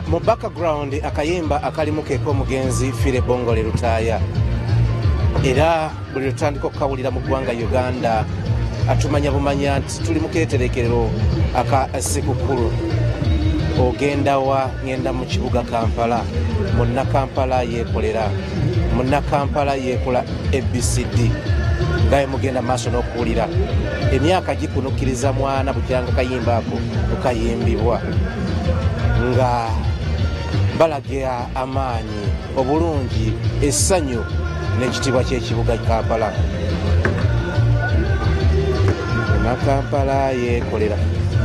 Mu background akayimba akalimu keeko omugenzi Fire Bongole Lutaaya era buli lutandika okukawulira mu ggwanga Uganda atumanya bumanya nti tuli mu keeterekerero aka Ssekukkulu. Ogenda wa? Ngenda mu kibuga Kampala, munna Kampala yeekolera, munna Kampala yeekola ABCD ngaye mugenda maaso n'okuwulira emyaka gikunukkiriza mwana bukyanga kayimba ako okayimbibwa nga balaga amaanyi obulungi essanyu n'ekitiibwa ky'ekibuga Kampala. Muna Kampala yeekolera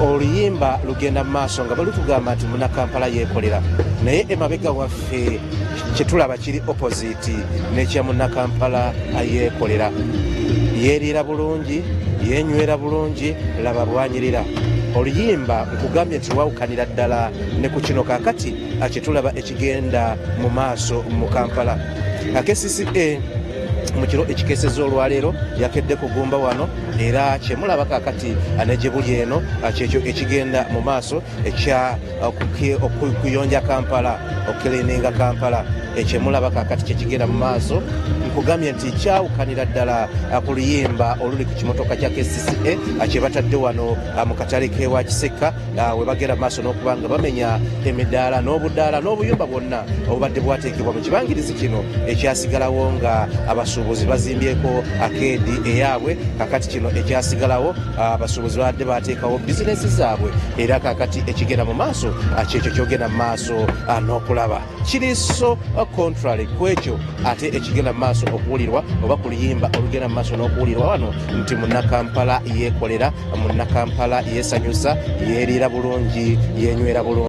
oluyimba lugenda mu maaso nga balutugamba nti muna Kampala yeekolera, naye emabega waffe kyetulaba kiri opposite n'ekya muna Kampala yeekolera. Yeeriira bulungi, yeenywera bulungi, laba bwanyirira. Oluyimba nkugambye nti lwawukanira ddala ne ku kino kaakati kyetulaba ekigenda mu maaso mu Kampala. KCCA mu kiro ekikeeseza olwaleero yakedde kugumba wano era kyemulaba kaakati negye buli eno kyekyo ekigenda mu maaso ekya okuyonja Kampala, okukirininga Kampala. Ekyemulaba kaakati kyekigenda mu maaso nkugambye nti kyawukanira ddala ku luyimba oluli ku kimotoka kya KCCA kyebatadde wano mu katale kewa Kisekka we bagenda mu maaso n'okuba nga bamenya emidaala n'obudaala n'obuyumba bwonna obubadde bwateekebwa mu kibangirizi kino ekyasigalawo nga abasuubuzi bazimbyeko akeedi eyaabwe. Kaakati kino ekyasigalawo abasuubuzi babadde bateekawo bizinesi zaabwe era kaakati ekigenda mu maaso kyekyo kyogenda mu maaso n'okulaba kiri so contrary kwekyo ate ekigenda mu maaso okuwulirwa oba ku luyimba olugenda mu maaso n'okuwulirwa wano nti muna Kampala yeekolera, muna Kampala yeesanyusa, yeeriira bulungi, yeenywera bulungi.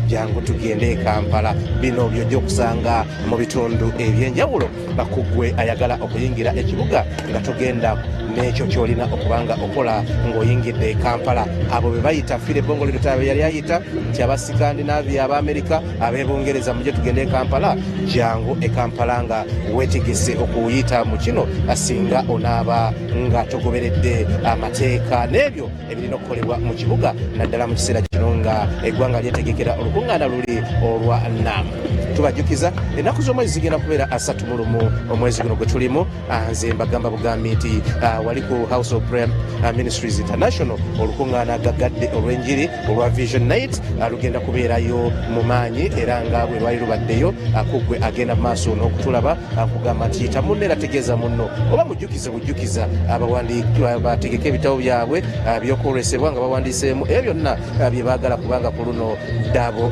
Jangu tugende Kampala. Bino byojja okusanga mu bitundu ebyenjawulo bakugwe ayagala okuyingira ekibuga nga tugenda n'ekyo kyolina okubanga okola ng'oyingidde Kampala. Abo be bayita Fire Bongole Lutaaya yali ayita nti Abasikandinavia, Abaamerika, Ab'Ebungereza mujje tugende Kampala. Jangu Kampala nga weetegese okuyita mu kino asinga onaaba nga togoberedde amateeka n'ebyo ebirina okukolebwa mu kibuga naddala mu kiseera kino nga eggwanga lyetegekera olukuŋŋaana luli olwa Namu. Tubajjukiza ennaku z'omwezi zigenda kubeera 31 omwezi guno gwe tulimu. Nze mbagamba bugambi nti wali ku House of Prayer Ministries International olukuŋŋaana gaggadde olw'enjiri olwa Vision Night lugenda kubeerayo mu maanyi era nga bwe lwali lubaddeyo kugwe agenda mu maaso n'okutulaba kugamba nti yita munno era tegeeza munno oba bujjukiza abawandiika bategeka ebitabo byabwe by'okwolesebwa nga bawandiiseemu ebyo byonna bye baagala kubanga ku luno dabo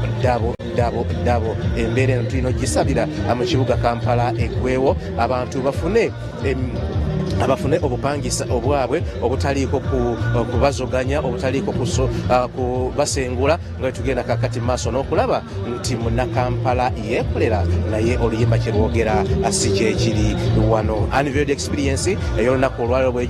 embeera eno tulina ogisabira mu kibuga Kampala eggwewo abantu bafune obupangisa obwabwe obutaliiko kubazoganya, obutaliiko kubasengula nga tugenda kakati maaso n'okulaba nti muna Kampala yeekolera naye oluyimba kyerwogera si kyekiri wano. Unveiled Experience ey'olunaku olwaleero bwe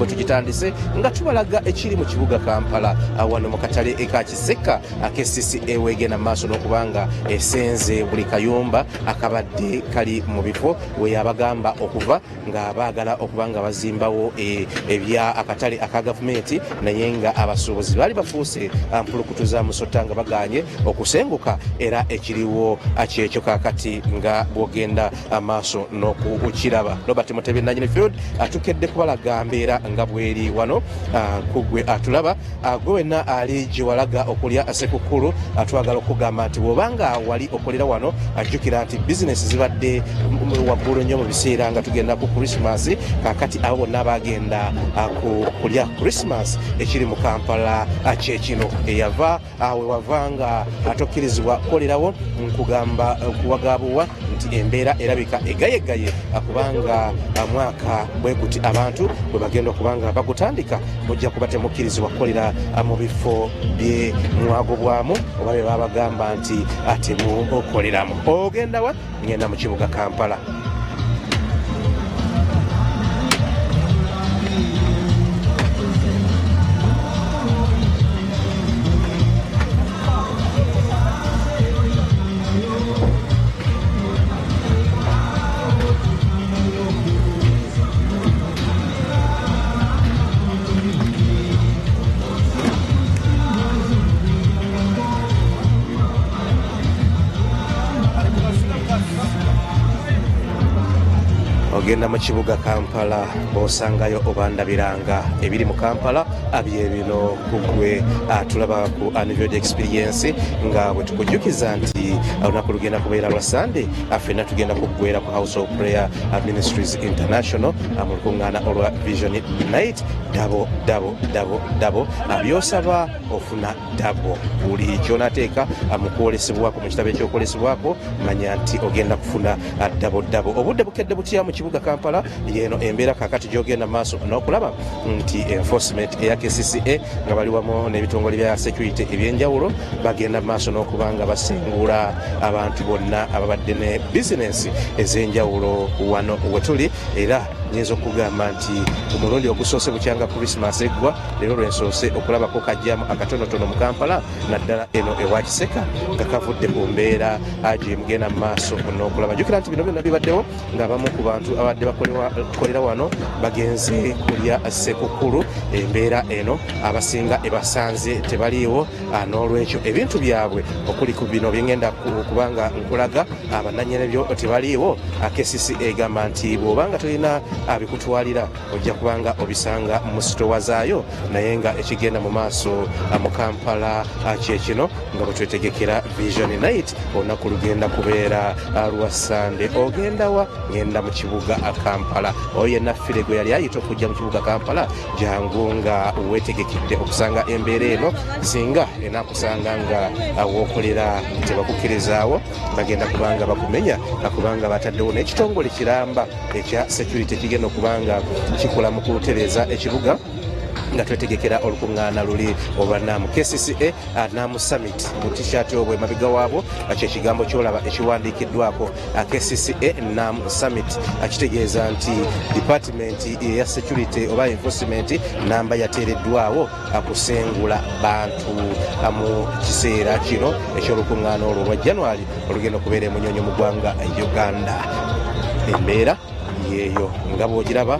tugitandise nga tubalaga ekiri mu kibuga Kampala wano mu katale eka Kisekka KCCA wegenda maaso n'okubanga esenze buli kayumba akabadde kali mu bifo we yabagamba okuva nga baagala okuba nga bazimbawo ebya akatale aka gavumenti naye nga abasuubuzi baali bafuuse mpulukutu za musota nga baganye okusenguka era ekiriwo kyekyo kaakati nga bwogenda amaaso n'okukiraba. Robert Mutebi Nanyinifield atukedde kubalaga mbeera nga bweri wano kugwe atulaba gwe wenna ali gye walaga okulya Ssekukkulu atwagala okugamba nti bw'obanga wali okolera wano ajjukira nti bizinesi zibadde waggulu nnyo mu biseera nga tugenda ku Christmas. Kaakati abo bonna bagenda kulya Christmas ekiri mu Kampala kyekino eyava we wavanga tokkirizibwa kukolerawo nkugamba kuwagabuwa nti embeera erabika egayegaye kubanga mwaka bwe guti abantu bwe bagenda okubanga bagutandika mujja kuba temukkirizibwa kukolera mu bifo bye mwagobwamu oba bye babagamba nti temukoleramu. Ogenda wa? Ngenda mu kibuga Kampala. bw'ogenda mu kibuga Kampala bw'osangayo obandabiranga ebiri mu Kampala abyebino kugwe tulaba ku Unveiled Experience nga bwe tukujjukiza nti olunaku lugenda kubeera lwa Sunday ffenna tugenda kuggwera ku House of Prayer Ministries International mu lukuŋŋaana olwa Vision Night dabo byosaba ofuna dabo buli kyonaateeka mu kwolesebwako mu kitabo ekyokwolesebwako manya nti ogenda kufuna dabo obudde bukedde butya mu kibuga Kampala yeeno embeera kakati gyogenda maaso n'okulaba nti enforcement eya KCCA nga bali wamu n'ebitongole bya security ebyenjawulo bagenda maaso n'okubanga basengula abantu bonna ababadde ne bizinensi ez'enjawulo wano wetuli era nyinza okugamba nti omulundi ogusoose bukyanga Christmas eggwa leero lwensoose okulabako kajjamu akatonotono mu Kampala naddala eno ewa Kisekka nga kavudde ku mbeera gye mugenda mu maaso n'okulaba jjukira nti bino byonna bibaddewo ng'abamu ku bantu abadde bakolera wano bagenze kulya ssekukulu embeera eno abasinga ebasanze tebaliiwo n'olwekyo ebintu byabwe okuli ku bino byengenda kubanga nkulaga abannannyini tebaliiwo KCCA egamba nti bw'obanga tolina abikutwalira ojja kubanga obisanga mu sitowa zaayo naye nga ekigenda mu maaso mu Kampala kyekino nga bwe twetegekera Vision Night olunaku lugenda kubeera lwa Sunday. Ogenda wa? Ngenda mu kibuga Kampala. Oyo yenna ffire gwe yali ayita okujja mu kibuga Kampala jangu nga weetegekidde okusanga embeera eno singa enaakusanga nga wookolera tebakukkirizaawo bagenda kubanga bakumenya kubanga bataddewo n'ekitongole kiramba ekya security kigenda okubanga kikola mu kutereeza ekibuga nga twetegekera olukuŋŋaana luli obanamu KCCA Namu Summit mu t-shirt obwo emabiga waabwo kyekigambo kyolaba ekiwandiikiddwako KCCA Namu Summit kitegeeza nti department ya security oba enforcement namba yateereddwawo kusengula bantu mu kiseera kino eky'olukuŋŋaana olwo lwa January olugenda okubeera mu Munyonyo mu ggwanga Uganda. Embeera yeeyo nga bw'ogiraba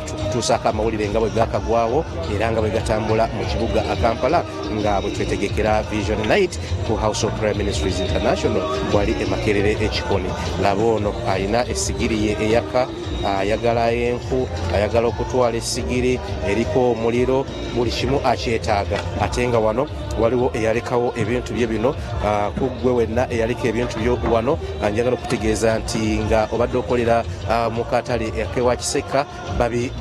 tutuusaako amawulire nga bwe gaakagwawo era nga bwe gatambula mu kibuga Kampala nga bwe twetegekera Vision Night ku House of Prayer Ministries International bwali Makerere ekikoni. Laba ono alina essigiri ye eyaka ayagala enku ayagala okutwala essigiri eriko omuliro buli kimu akyetaaga ate nga wano waliwo eyalekawo ebintu bye bino kuggwe wenna eyaleka ebintu byo wano njagala okutegeeza nti nga obadde okolera mu katale akewa Kisekka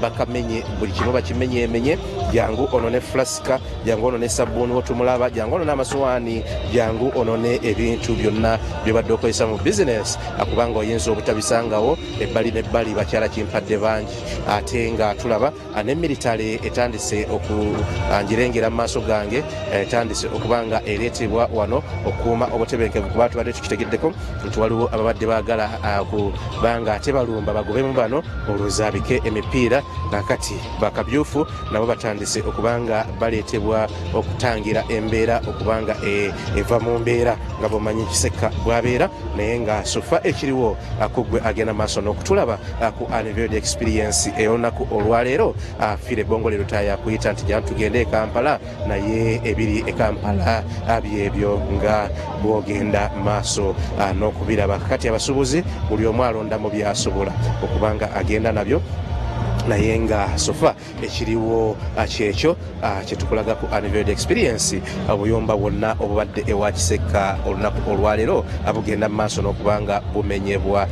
bakamenye buli kimu bakimenyeemenye jangu ono ne flasika jangu ono ne sabbuuni wotumulaba jangu ono n'amasowaani jangu ono ne ebintu byonna byobadde okozesa mu bizinesi kubanga oyinza obutabisangawo ebbali n'ebbali bakyala kimpadde bangi ate nga tulaba n'emilitale etandise okungirengera mu maaso gange etandise okubanga ereetebwa wano okukuuma obutebenkevu kuba tubadde tukitegeddeko nti waliwo ababadde baagala kubanga ate balumba bagobemu bano olwozaabike emipiira kakati bakabyufu nabo batandise okubanga baleetebwa okutangira embeera okubanga eva mu mbeera nga bomanyi Kisekka bwabeera naye nga sofa ekiriwo kuggwe agenda maaso n'okutulaba ku Unveiled Experience olunaku olwaleero fiire ebbongo leero tayakuyita nti jana tugende e Kampala naye ebiri e Kampala byebyo nga bwogenda maaso n'okubiraba kati abasuubuzi buli omu alonda mu byasobola okubanga agenda nabyo naye nga sofa ekiriwo kyekyo kyetukulaga ku Unveiled Experience obuyomba bwonna obubadde ewa Kisekka olunaku olwaleero abugenda mu maaso n'okubanga bumenyebwa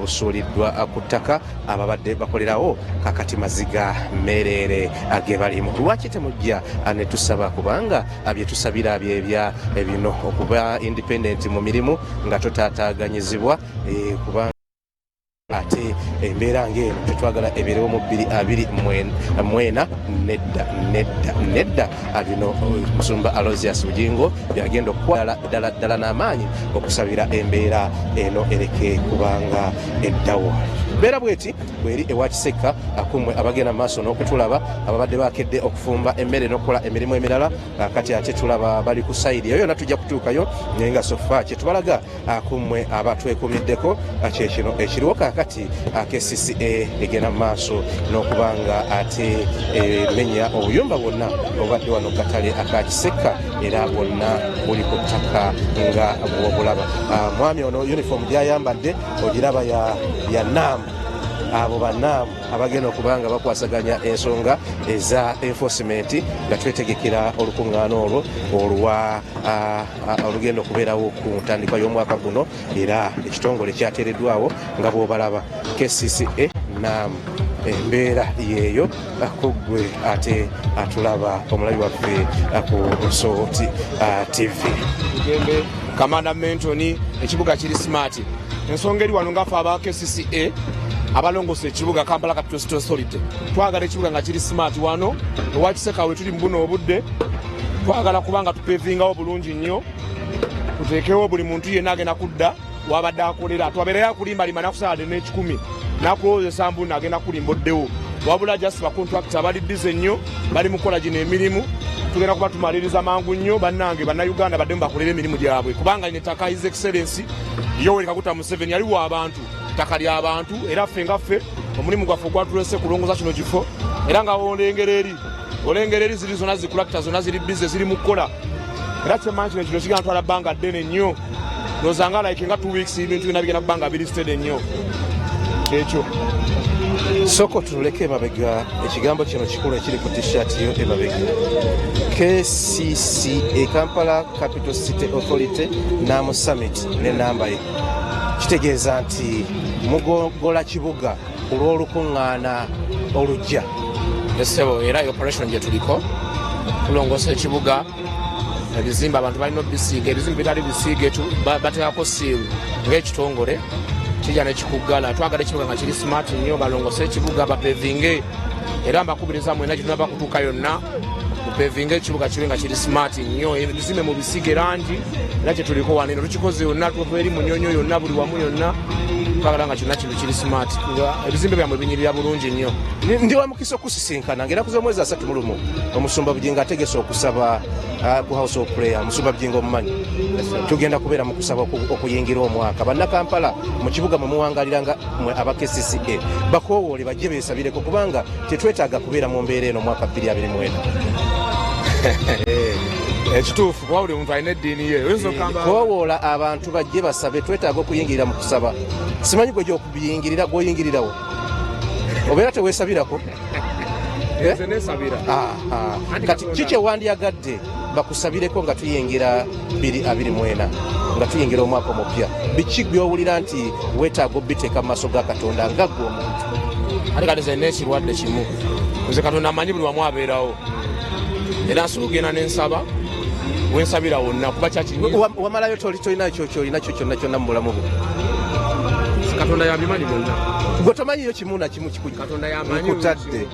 busuuliddwa ku ttaka ababadde bakolerawo kakati maziga mmereere ge balimu. Lwaki temujja ne tusaba kubanga bye tusabira byebya bino okuba independent mu mirimu nga totaataaganyizibwa kubanga ate embeera ng'eno tetwagala ebeerewo mu 2024 nedda bino Musumba Aloysius Bugingo byagenda okukwala ddala n'amaanyi okusabira embeera eno ereke kubanga eddawo. Mbeera bweti bweri ewa Kisekka akummwe abagenda maaso n'okutulaba ababadde bakedde okufumba emmere n'okukola emirimu emirala kati ate tulaba bali ku sayidi eyo yonna tujja kutuukayo naye nga sofa kyetubalaga akummwe abatwekuumiddeko kyekino ekiriwo kakati KCCA egenda maaso n'okubanga ate emenya obuyumba bwonna obadde wano katale aka Kisekka era bwonna buli ku ttaka nga bw'obulaba. Mwami ono uniform gy'ayambadde ogiraba ya Namu abo bannaamu abagenda okubanga bakwasaganya ensonga eza enforcement nga twetegekera olukuŋŋaana olwo olugenda okubeerawo ku ntandikwa y'omwaka guno, era ekitongole kyateereddwawo nga bw'obalaba KCCA naamu embeera yeeyo kuggwe ate atulaba omulabi waffe ku Nsowoti TV. Tugembe Kamanda Mentoni, ekibuga kiri smart. Ensonga eri wano ngaffe aba KCCA abalongosa ekibuga Kampala Capital City Authority, twagala ekibuga nga kiri smart wano ewa Kisekka we tuli mbuno obudde, twagala kubanga tupevingawo bulungi nnyo, tuteekewo buli muntu yenna agenda kudda wabadde akolera, twabeerayo akulimbalima nakusaade n'ekikumi nakulowozesa mbuno agenda kulimboddewo, wabula just bakontrakita abali bize nnyo bali mukola gino emirimu, tugenda kuba tumaliriza mangu nnyo bannange bannayuganda badde mubakolera emirimu gyabwe, kubanga nettaka His Excellency Yoweri Kaguta Museveni yaliwo abantu, ttaka ly'abantu, era ffe nga ffe omulimu gwaffe gwatulese kulongoza kino kifo, era nga olengera eri ziri zonna zikulakita zonna ziri bize ziri mu kukola, era kyemanyi kino kigenda twala bbanga ddene nnyo, nozanga like nga 2 weeks ebintu byonna bigenda kubanga biri steady nnyo. Ekyo soko tuleke emabega ekigambo kino kikulu ekiri ku t-shirt yo emabega KCCA Kampala Capital City Authority Namu Summit ne namba ye, kitegeeza nti mugogola kibuga olw'olukuŋŋaana olujja. esebo era operation gye tuliko tulongosa ekibuga, ebizimbe abantu balina obisiiga, ebizimbe bitali bisiige bateekako siiru ng'ekitongole kijja nekikuggala, twagala ekibuga nga kiri smart nnyo, balongose ekibuga bapevinge, era mbakubiriza mwena gye tunaba kutuuka yonna mupevinge ekibuga kibe nga kiri smart nnyo, ebizimbe mu bisiige langi, era kye tuliko wano eno tukikoze yonna, tuva eri mu nnyonyo yonna buli wamu yonna, twagala nga kyonna kino kiri smart, ebizimbe byammwe binyirira bulungi nnyo. Ndi wa Mukisa okusisinkana ngera kuza omwezi 31 omusumba Bujinga ategese okusaba ku House of Prayer, omusumba Bujinga omumanyi tugenda kubeera mu kusaba okuyingira omwaka. Bannakampala mu kibuga mwe muwangaliranga mwe aba KCCA bakoowoole bajje beesabireko, kubanga tetwetaaga kubeera mu mbeera eno mwaka 2024. Ekituufu kuba buli muntu alina eddiini ye, koowoola abantu bajje basabe, twetaaga okuyingirira mu kusaba. Simanyi gwe gy'okubiyingirira gw'oyingiririrawo obeera teweesabirako. Kati kiki wandyagadde bakusabireko nga tuyingira 2024 nga tuyingira omwaka omupya, biki byowulira nti weetaaga obiteeka mu maaso ga Katonda nga ggwe omuntu? ate kati nze n'ekirwadde kimu, nze Katonda amanyi buli wamu abeerawo, era nsobola okugenda n'ensaba wensabira wonna kuba kyakinyi wamalayo tolina kyo kyonna kyonna mu bulamu bwo. Katonda yabimanyi byonna, gwe tomanyiyo kimu na kimu Katonda yamanyi kutadde.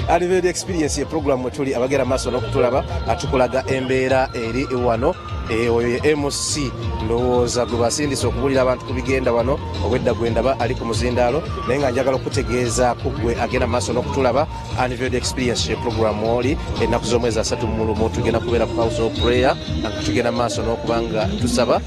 Unveiled Experience ye program mwe tuli abagera maaso n'okutulaba atukulaga embeera eri wano oyo ye MC ndowooza gwe basindise okubulira abantu ku bigenda wano, obwedda gwe ndaba ali ku muzindaalo, naye nga njagala okutegeeza ku gwe agenda maaso n'okutulaba Unveiled Experience ye program oli ennaku z'omwezi 3 mu lumu tugenda kubeera ku House of Prayer, tugenda maaso n'okubanga tusaba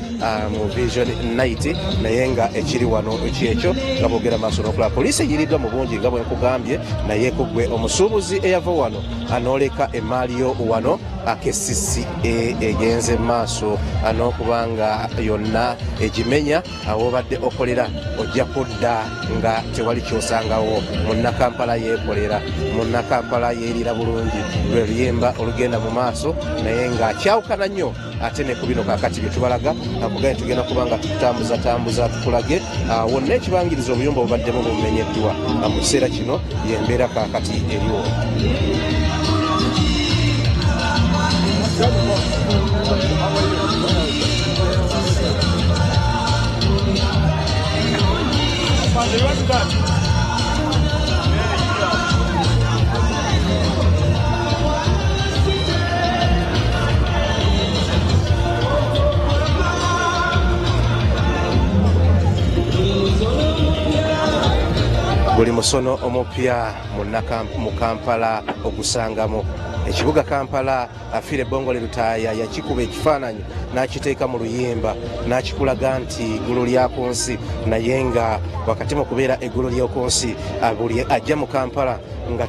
mu Vision Night, naye nga ekiri wano kyekyo nga bwogera maaso n'okulaba. Poliisi eyiriddwa mu bungi nga bwe nkugambye, naye ku gwe omusuubuzi eyava wano anooleka emaali yo wano KCCA egenze maaso n'okubanga yonna egimenya awobadde okolera ojja kudda nga tewali kyosangawo. Munnakampala yeekolera, munnakampala yeerira bulungi, lwe luyimba olugenda mu maaso, naye ng'akyawukana nnyo ate ne ku bino kaakati bye tubalaga akugaye tugenda kubanga tutambuza tukulage wonna ekibangiriza obuyumba obubaddemu bumenyeddwa mu kiseera kino yembeera kaakati eriwo. Buli musono omupya mu Kampala ogusangamu ekibuga Kampala. Afiire Bongole Lutaaya yakikuba ekifaananyi n'akiteeka mu luyimba n'akikulaga nti eggulu lyaku nsi, naye nga wakati mu kubeera eggulu ly'oku nsi buli ajja mu Kampala nga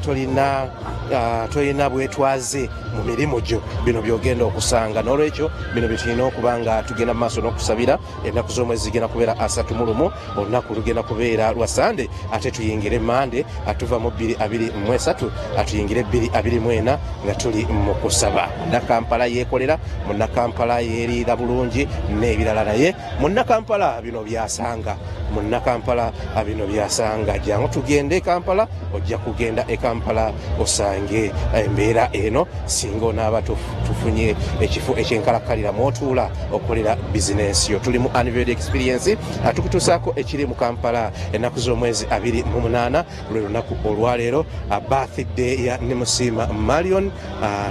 tolina bwetwaze mu mirimu gyo bino byogenda okusanga. N'olwekyo bino byetulina okuba nga tugenda mu maaso n'okusabira. Ennaku z'omwezi zigenda kubeera 31, olunaku lugenda kubeera lwa Sande, ate tuyingire Mande, atuva mu 2023 atuyingire 2024 nga tuli mu kusaba. Munnakampala yeekolera, munnakampala yeeriira bulungi n'ebirala, naye munnakampala bino byasanga. Munnakampala bino byasanga. Jangu tugende Kampala, ojja kugenda e Kampala osange embeera eno singa onaaba tufunye ekifo ekyenkalakkalira mw'otuula okolera bizinensi yo. Tuli mu Unveiled Experience, tukutuusaako ekiri mu Kampala ennaku z'omwezi 28 lwe lunaku olwaleero, birthday ya Nemusima Marion.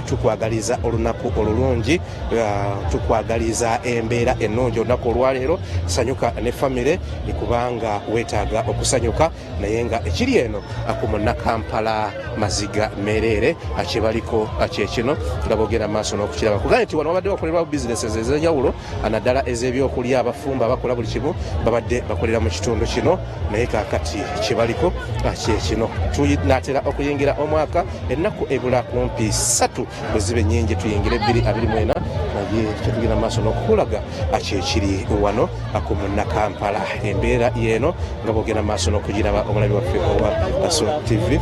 Tukwagaliza olunaku olulungi, tukwagaliza embeera ennungi olunaku olwaleero. Sanyuka ne famire kubanga weetaaga okusanyuka, naye nga ekiri eno ku munnakampala Maziga Merere kyebaliko kyekino nga bogenda maaso n'okukiraba. Kugambye nti wano babadde bakolerwa bizinesi ez'enjawulo, naddala ez'ebyokulya, abafumba abakola buli kimu babadde bakolera mu kitundu kino, naye kaakati kyebaliko kyekino. Tunaatera okuyingira omwaka ennaku ebula kumpi 3 bwe ziba ennyingi tuyingire 2024, naye kyetugenda maaso n'okukulaga kyekiri wano ku munnakampala. Embeera yeeno nga bogenda maaso n'okugiraba. Omulabi waffe owa Kaso TV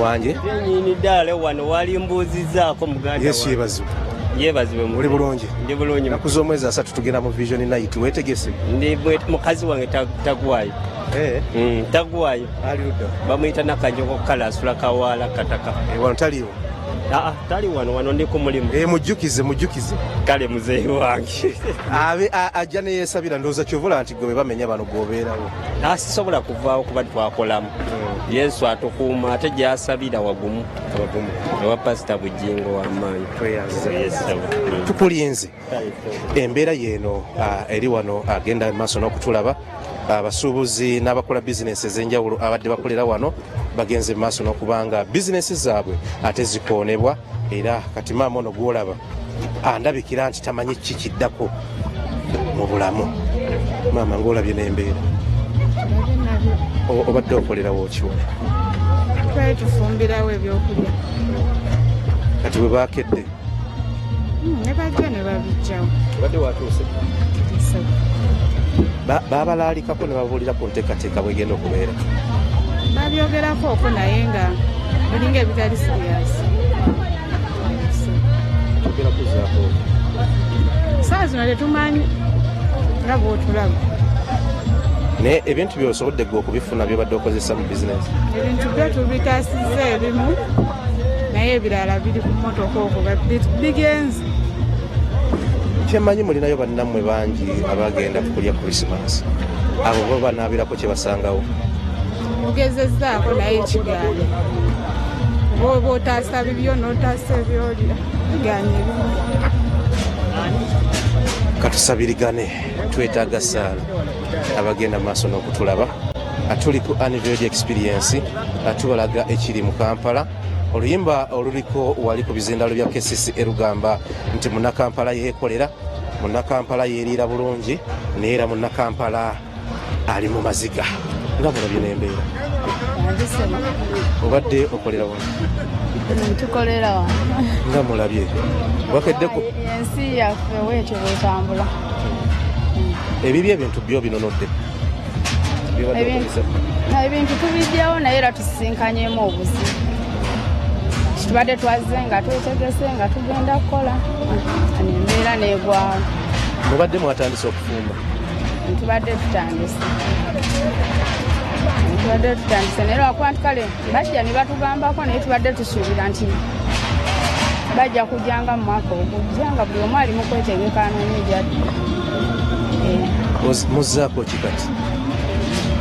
wange nyini ddala wano wali mbuuzizaako muganda. Yesu yeebazibwe. Yeebazibwe. Oli bulungi? Ndi bulungi. Ennaku z'omwezi 3 tugenda mu Vision Night. Weetegese? Ndi mukazi wange tagwayo. Tagwayo. Ali ludda? Bamuyita Nakanjoko Kala asula kawaala kataka. Wano taliwo? Tali wano ndi ku mulimu. Mujjukize. Kale muzeeyi wange. Ajja ne yeesabira, ndowooza kyovula nti gwe bamenya bano gw'obeerawo. Sisobola kuvaawo kuba twakolamu. Yesu atukuuma ate gy'asabira wagumu. Ewa Pasita Bujingo w'amaanyi. Tukulinze. Embeera yeeno eri wano agenda maaso n'okutulaba. Abasuubuzi n'abakola bizinesi ez'enjawulo abadde bakolera wano bagenze maaso n'okubanga bizinesi zaabwe ate zikoonebwa, era kati maama ono gw'olaba andabikira nti tamanyi kikiddako mu bulamu. Maama ng'olabye n'embeera obadde okolerawo kiwa? Twali tufumbirawo ebyokulya. Kati bwe baakedde ne bajja ne babijjawo. obadde watuuse? Babalaalikako ne babuulira ku nteekateeka bwegenda okubeera? Babyogerako okwo naye nga biringa ebitali siriyasi. Saa zino tetumanyi nga bw'otulaba. Naye ebintu by'osobodde gwe okubifuna by'obadde okozesa mu bizinesi? Ebintu byo tubitaasizza ebimu, naye ebirala biri ku mmotoka okwo bigenze. Kyemmanyi mulinayo bannammwe bangi abagenda kulya Krisimansi. Abo bo banaabirako kye basangawo. Mugezezzaako naye kigaanye. Bw'oba otaasa bibyo n'otaasa ebyolya bigaanye ebimu. Katusabirigane, twetaaga ssaala abagenda maaso n'okutulaba. Tuli ku Unveiled Experience, tubalaga ekiri mu Kampala. Oluyimba oluliko wali ku bizindalo bya KCCA lugamba nti munnakampala yeekolera, munnakampala yeeriira bulungi, neera munnakampala ali mu maziga. Nga mulabye n'embeera? Obadde okolera wano? Tukolera wano. Nga mulabye? Wakeddeko? Ensi yaffe weekyo bwetambula. Ebibi ebintu byo binonodde? Ebintu tubijjawo naye era tusisinkanyemu obuzibu. Tubadde twazze nga twetegese nga tugenda kukola, embeera n'egwawo. Mubadde mwatandise okufumba? Tubadde tutandise naye lwakuba nti kale bajja ne batugambako, naye tubadde tusuubira nti bajja kujjanga mu mwaka ogujja nga buli omu ali mu kwetegeka anoonye gyadde. Muzzaako ki kati?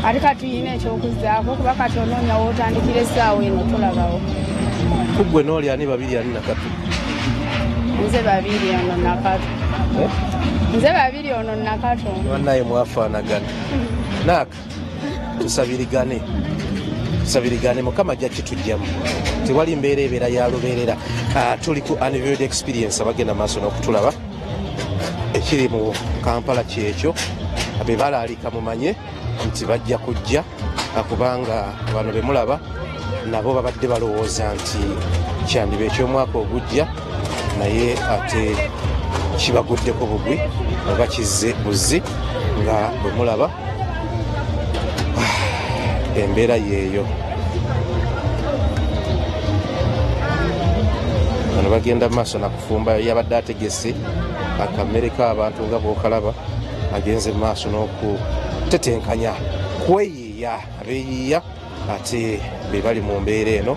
Ate kati tuyina ekyokuzzaako kuba kati onoonya wootandikira essaawa eno tulabawo. Kuggwe n'oli ani babiri ani nakatu? Nze babiri ono nakatu. Nze babiri ono nakatu. Bannaye mwafaanagana. Naaka tusabirigane. Mukama ajja kitujjamu. Tewali mbeera ebeera ya lubeerera. Tuli ku Unveiled Experience abagenda maaso n'okutulaba. Ekiri mu Kampala kyekyo. Be balaalika mumanye nti bajja kujja kubanga bano be mulaba nabo babadde balowooza nti kyandiba eky'omwaka ogujja naye ate kibaguddeko bugwi oba kizze buzzi nga bwe mulaba embeera yeeyo. Bano bagenda mu maaso nakufumba yabadde ategese akamere k'abantu nga bw'okalaba agenze mu maaso n'okutetenkanya kweyiiya abeeyiiya ate be bali mu mbeera eno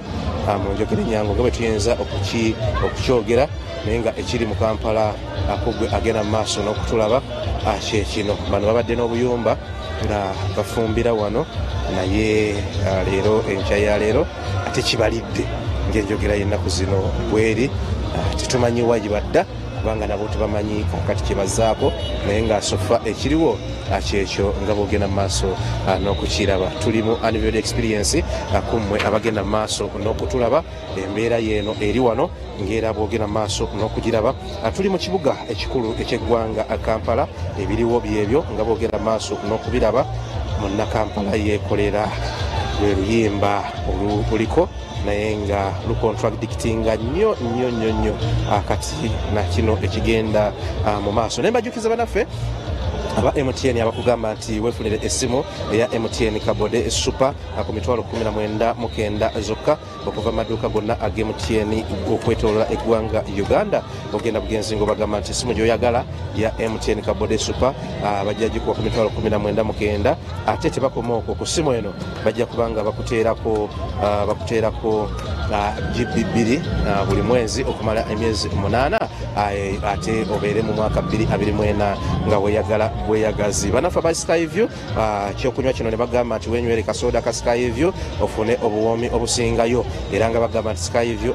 mu njogera ennyangu nga bwe tuyinza okukyogera naye nga ekiri mu Kampala akugwe agenda mu maaso n'okutulaba kyekino. Bano babadde n'obuyumba nga bafumbira wano naye leero enkya ya leero ate kibalidde ng'enjogera y'ennaku zino bweri. Tetumanyi wa gibadda kubanga nabo tebamanyi kakati kyebazaako naye nga sofa ekiriwo kyekyo nga bwogenda mu maaso n'okukiraba. Tuli mu Unveiled Experience kummwe abagenda mu maaso n'okutulaba embeera yeeno eri wano ng'era bwogenda mu maaso n'okugiraba. Tuli mu kibuga ekikulu eky'eggwanga Kampala, ebiriwo byebyo nga bwogenda mu maaso n'okubiraba. Munnakampala yeekolera lwe luyimba oluliko naye nga lukontradictinga nnyo kati na kino ekigenda mu maaso. Naye mbajjukiza banaffe aba MTN abakugamba nti weefunire essimu eya MTN Kabode Super ku mitwalo 19 zokka okuva amaduuka gonna aga MTN okwetoolola eggwanga Uganda. Ogenda bugenzi ng'obagamba nti essimu gy'oyagala ya MTN Kabode Super bajja gikuwa ku mitwalo 19 ate tebakoma okwo ku ssimu eno bajja kubanga bakuteerako GB 2 buli mwezi okumala emyezi 8 ate obeere mu mwaka 2024 nga bweyagazi. Banafa ba Skyview kyokunywa kino ne bagamba nti wenywere kasoda ka Skyview ofune obuwoomi obusingayo era nga bagamba nti Skyview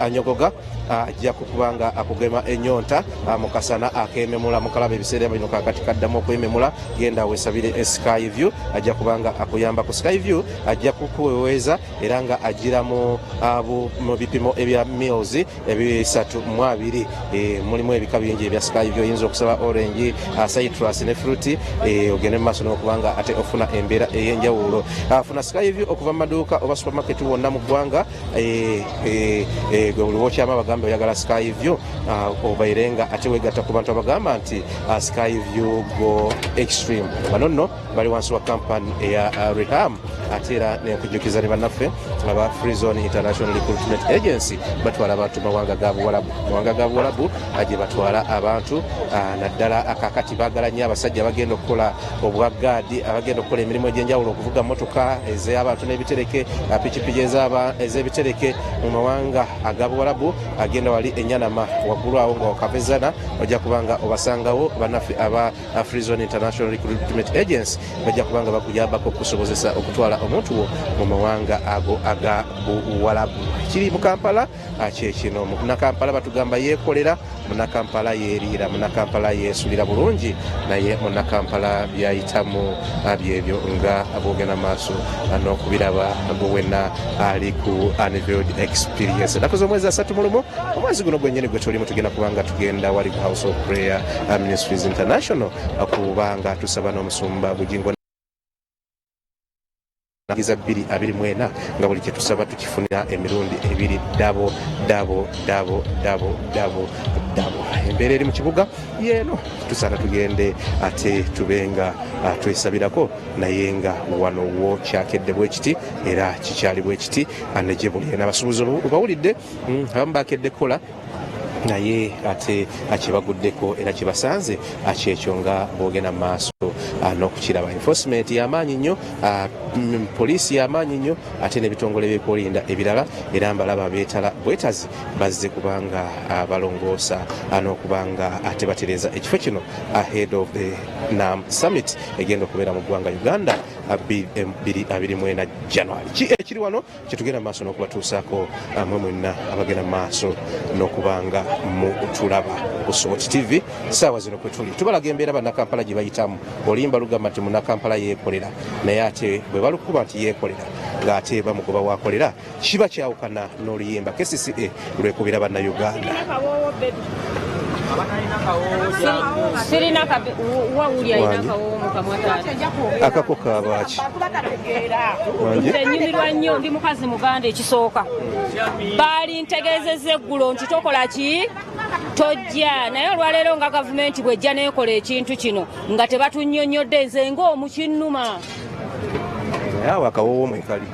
anyogoga ajja kukubanga akugema ennyonta mu kasana akememula mukalaba ebiseera bino kakati kaddamu okwememula genda weesabire Skyview ajja kubanga akuyamba ku Skyview ajja kukuweweeza era nga agiramu mu bipimo ebya meals 320 mulimu ebika bingi ebya Skyview oyinza okusaba orange citrus ne fruit ogende mu maaso n'okubanga ate ofuna embeera ey'enjawulo. Afuna Skyview okuva mu maduuka oba supermarket wonna mu ggwanga gwe buli wokyama bagambe oyagala Skyview obaire nga ate wegatta ku bantu abagamba nti Skyview go extreme. Bano nno bali wansi wa kampani eya Reham ate era nekujjukiza ne bannaffe aba Free Zone International Recruitment Agency batwala abantu mawanga ga Buwarabu gye batwala abantu naddala akakati baagala nnyo abasajja abagenda okukola obwagaadi abagenda okukola emirimu egy'enjawulo okuvuga motoka ez'abantu n'ebitereke pikipiki ez'ebitereke mu mawanga aga Buwarabu agenda wali enyanama waggulu awo nga wakavezana ojja kubanga obasangawo bannaffe aba Free Zone International Recruitment Agency bajja kubanga bakuyambako okusobozesa okutwala omuntu wo mu mawanga ago aga Buwarabu. Kiri mu Kampala kyekino. Munnakampala batugamba yeekolera, munnakampala yeeriira, munnakampala yeesulira bulungi naye munnakampala byayitamu byebyo nga aboogenda maaso n'okubiraba gwe wenna ali ku Unveiled Experience. Ennaku z'omwezi 3 omwezi guno gwennyini gwe tulimu tugenda kubanga tugenda wali ku House of Prayer Ministries International kubanga tusaba n'omusumba Bugingo nagiza 224 nga buli kyetusaba tukifunira emirundi 2 dabo. Embeera eri mu kibuga yeeno tusaana tugende ate tubenga twesabirako naye nga wano wo kyakedde bwe kiti era kikyali bwe kiti anegye buli n'abasuubuzi bawulidde abamu bakedde kola naye ate akibaguddeko era kibasanze kyekyo nga boogenda mu maaso n'okukiraba. Enforcement y'amaanyi nnyo, poliisi y'amaanyi nnyo ate n'ebitongole by'ebyokwerinda ebirala era mbalaba beetala bwetazi bazze kubanga balongoosa n'okubanga ate batereeza ekifo kino ahead of the NAM Summit egenda okubeera mu ggwanga Uganda 24 January. Ki ekiri wano kyetugenda mu maaso n'okubatuusaako mwe mwenna abagenda mu maaso n'okubanga mu tulaba ku Swot TV saawa zino kwe tuli tubalaga embeera bannakampala gye bayitamu. Olimba lugamba nti munnakampala yeekolera naye ate bwe balukuba nti yeekolera ng'ate bamugoba waakolera kiba kyawukana n'oluyimba KCCA lwekubira bannayuganda. sirina wawuli alina kawo mu kamwa taata akako kabaaki nze nyumirwa nnyo ndi mukazi muganda ekisooka baali ntegeezezza eggulo nti tokola ki tojja naye olwaleero nga gavumenti bw'ejja neekola ekintu kino nga tebatunnyonnyodde nze ng'omukinnuma awo akawoowo mwekali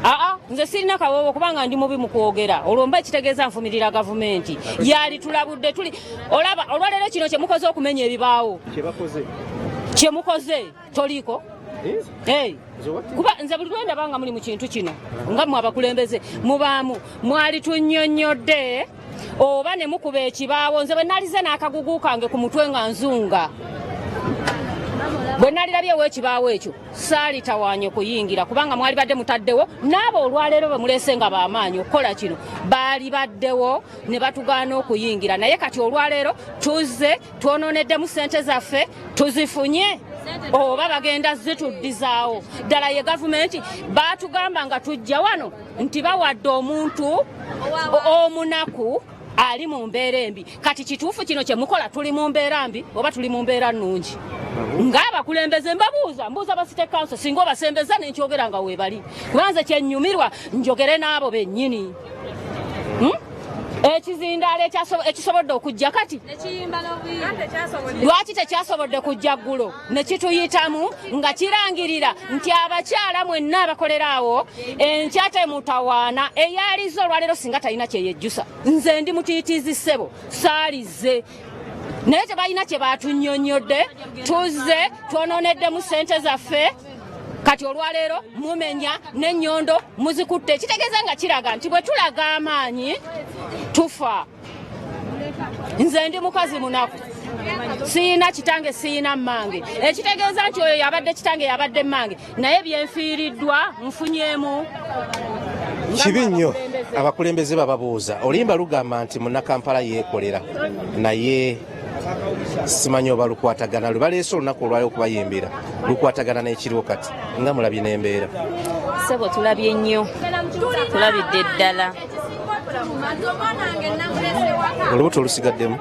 nze sirina kawoowo kubanga ndi mubi mu kwogera olwo mba ekitegeeza nfumirira gavumenti yali tulabudde tuli olaba olwaleero kino kyemukoze okumenya ebibaawo kyemukoze toliiko kuba nze buli lwendaba nga muli mu kintu kino nga mmwe abakulembeze mubaamu mwali tunnyonnyodde oba ne mukuba ekibaawo nze bwe nalize n'akagugu kange ku mutwe nga nzunga bwe nalirabyewo ekibaawo ekyo saalitawaanye kuyingira kubanga mwali badde mutaddewo n'abo olwaleero bwe mulese nga b'amaanyi okukola kino baali baddewo ne batugaana okuyingira naye kati olwaleero tuzze twononeddemu ssente zaffe tuzifunye oba bagenda zituddizaawo ddala ye gavumenti baatugamba nga tujja wano nti bawadde omuntu omunaku ali mu mbeera embi kati kituufu kino kye mukola tuli mu mbeera mbi oba tuli mu mbeera nnungi ng'abakulembeze mbuuza basite kanso singa obasembeza nenkyogera nga weebali kubanze kyennyumirwa njogere n'abo bennyini ekizindaalo ekisobodde okujja kati lwaki tekyasobodde kujja ggulo ne kituyitamu nga kirangirira nti abakyala mwenna abakolera awo enkyate mutawaana eyaliza olwaleero singa talina kyeyejjusa nze ndi mutiitiizi ssebo saalize naye tebalina kye baatunnyonnyodde tuzze twononeddemu ssente zaffe kati olwaleero mumenya n'ennyondo muzikutte kitegeeza nga kiraga nti bwe tulaga amaanyi tufa nze ndi mukazi munaku siina kitange siina mmange ekitegeeza nti oyo yabadde kitange yabadde mmange naye byenfiiriddwa nfunyemu kibi nnyo abakulembeze bababuuza olimba lugamba nti munnakampala yeekolera naye simanyi oba lukwatagana lwe baleese olunaku olwali okubayimbira lukwatagana n'ekiriwo kati nga mulabye n'embeera sebo tulabye nnyo tulabidde ddala olubuto olusigaddemu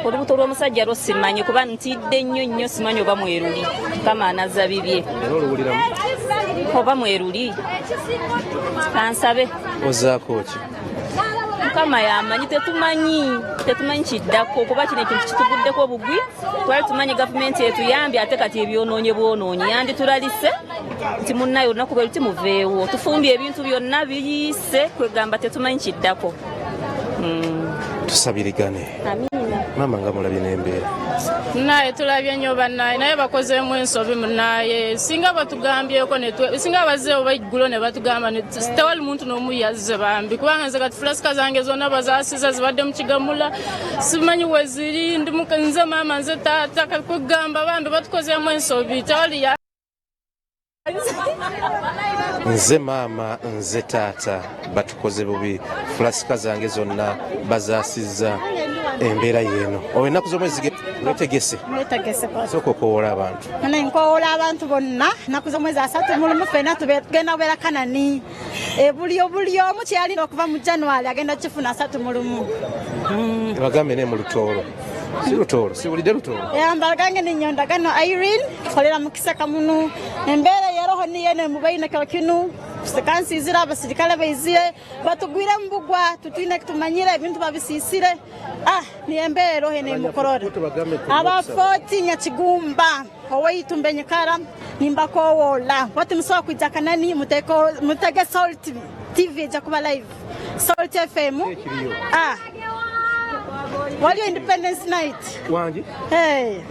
olubuto lw'omusajja lwo simanyi kuba ntidde nnyo simanyi oba mweruli kama anazza bibye era oluwuliramu oba mweruli kansabe ozaako ki mukama yamanyi tetumanyi kiddako kuba kino ekintu kituguddeko obugwi twali tumanyi gavumenti etuyambye ate kati ebyonoonye bwonoonyi yandi tulalise nti munnaye olunaku bwe luti muveewo tufumbye ebintu byonna biyise kwegamba tetumanyi kiddako tusabirigane maama nga mulabye n'embeera naye tulabye nnyo bannaye naye bakozeemu ensobi munaye singa batugambyeko singa bazeewo baiggulo ne batugamba tewali muntu n'omu yazze bambi kubanga nze kati fulasika zange zonna bazaasiza zibadde mu kigamula simanyi we ziri nze maama nze taata kugamba bambi batukozeemu ensobi tewali nze maama nze taata batukoze bubi fulasika zange zonna bazaasizza embeera yeeno owo ennaku z'omwezi wetegese sooka okoowola abantu nkoowola abantu bonna ennaku z'omwezi 3 ffenna tugenda kubeera kanani buli omu kyeyalina okuva mu January agenda kifuna 3 bagambe ne mu lutoolo si lutoolo siwulidde lutoolo mbagange nenyondagano Irene kolera mu Kisekka munu embeera yeroho niyene mubainekero kinu sekansiizira abasirikale baizire batugwire mu bugwa tutwine kutumanyira ebintu babisiisire ni embeera eroho nemukorora abafoti nyakigumba oweitumbe nyekara nimbakowola wati musobola kwijja kanani mutege Salt TV ejja kuba live Salt FM waliyo Independence Night wangi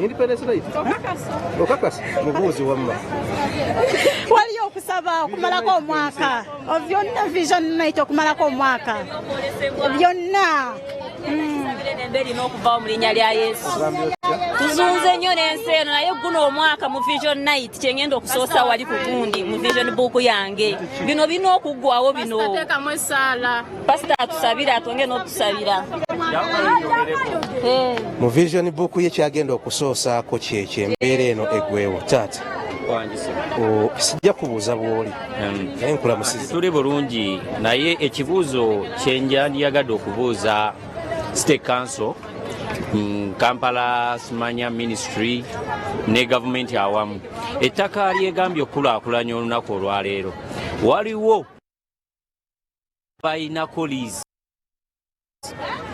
Independence Night okakasa mubuuzi wamma waliyo okusaba okumalako omwaka byonna Vision Night okumalako omwaka byonna erina okuvawo mu linnya lya Yesu tuzunze nnyo n'ensi eno naye guno omwaka mu Vision Night kyengenda okusoosa wali ku gundi mu Vision Book yange bino birina okuggwawo bino pasita atusabira atwonge n'otusabira mu Vision Book ye kyagenda okusoosaako kyekyo embeera eno egwewo taata sijja kubuuza bw'oli naye nkulamusiza tuli bulungi naye ekibuuzo kyenjandiyagadde okubuuza State Council Kampala Simanya Ministry ne government awamu ettaka lyegambye okulaakulanya olunaku olwaleero waliwo bayinako lease.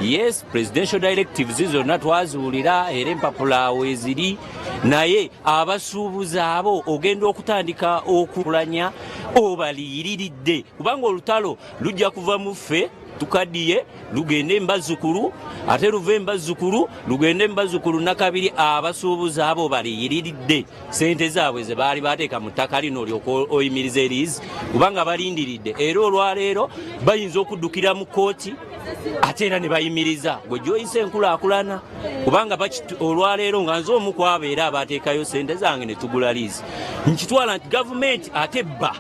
Yes, presidential directives zonna twazuulira era empapula weeziri naye abasuubuzi abo ogenda okutandika okulanya obaliiriridde kubanga olutalo lujja kuva mu ffe tukaddiye lugende mbazukulu ate luve mbazukulu lugende mbazukulu nakabiri abasuubuzi abo baliiriridde sente zaabwe ze baali bateeka mu ttaka lino olyoko oyimiriza eriizi kubanga balindiridde era olwaleero bayinza okuddukira mu kooti ate era ne bayimiriza gwe gyoyisa enkulaakulana kubanga olwaleero nga nze omu kwabo era abateekayo sente zange ne tugula liizi nkitwala nti gavumenti ate bba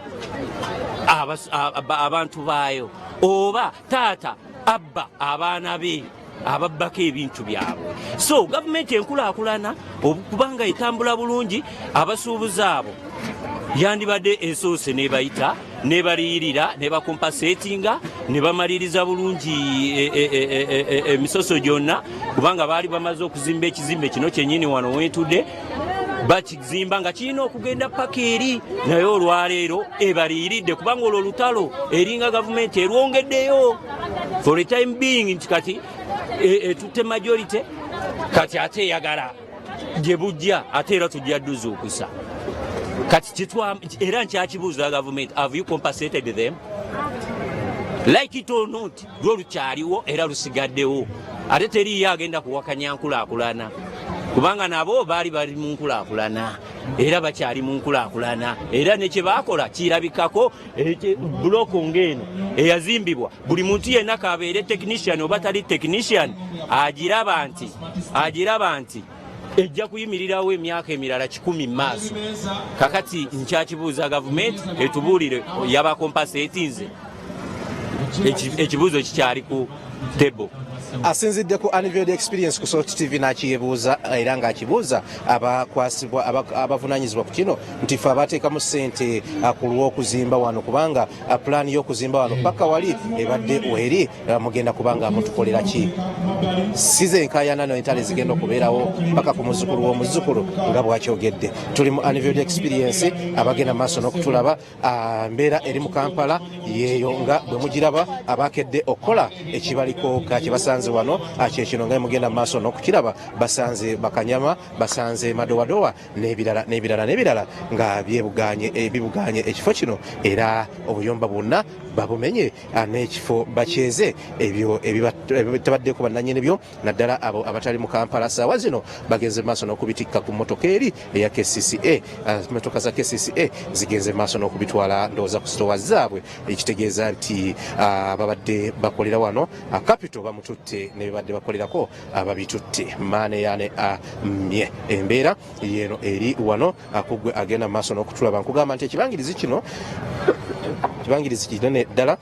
abantu baayo oba taata abba abaana be ababbako ebintu byabwe so gavumenti enkulaakulana kubanga etambula bulungi abasuubuzi abo yandibadde esoose nebayita nebaliyirira nebakompasetinga nebamaliriza bulungi emisoso gyonna kubanga baali bamaze okuzimba ekizimbe kino kyennyini wano wentudde bakizimba nga kirina okugenda paka eri naye olwaleero ebaliyiridde kubanga olwo olutalo eringa gavumenti erwongeddeyo for a time being nti kati etutte majority kati ate eyagala gye bujja ate era tujja dduzuukusa kati era nkyakibuuza gavumenti have you compensated them like it or not lwo lukyaliwo era lusigaddewo ate teriyo agenda kuwakanya nkulaakulana kubanga nabo baali bali mu nkulaakulana era bakyali mu nkulaakulana era nekye baakola kirabikako buloko ng'eno eyazimbibwa buli muntu yenna kabeere technician oba tali technician agiraba nti ejja kuyimirirawo emyaka emirala 10 mu maaso kakati nkyakibuuza gavumenti etubuulire yabakompasetinze ekibuuzo kikyali ku table. Asinzidde ku Unveiled Experience ku Salt TV n'akiyebuuza era ng'akibuuza abakwasibwa abavunaanyizibwa ku kino nti fe abateekamu ssente ku lw'okuzimba wano kubanga pulaani y'okuzimba wano paka wali ebadde weri mugenda kubanga mutukolera ki size enkaayana n'entale zigenda okubeerawo paka ku muzzukulu w'omuzzukulu nga bwakyogedde. Tuli mu Unveiled Experience abagenda maaso n'okutulaba mbeera eri mu Kampala yeeyo nga bwe mugiraba abakedde okukola ekibaliko ka kibasanze wano kyekino nga mugenda maaso n'okukiraba basanze bakanyama basanze madowadowa n'ebirala nga bibuganye ekifo kino era obuyomba bwonna babumenye n'ekifo bakyeze ebyo ebitabaddeko bannannyini byo naddala abo abatali mu Kampala saawa zino bagenze maaso n'okubitikka ku mmotoka eri eya KCCA mmotoka za KCCA zigenze maaso n'okubitwala ndowooza ku sitowa zaabwe ekitegeeza nti babadde bakolera wano kapito bamututte ne babadde bakolerako babitutte maane yane mye embeera yeno eri wano akugwe agenda maaso n'okutulaba nkugamba nti ekibangirizi kino kinene ddala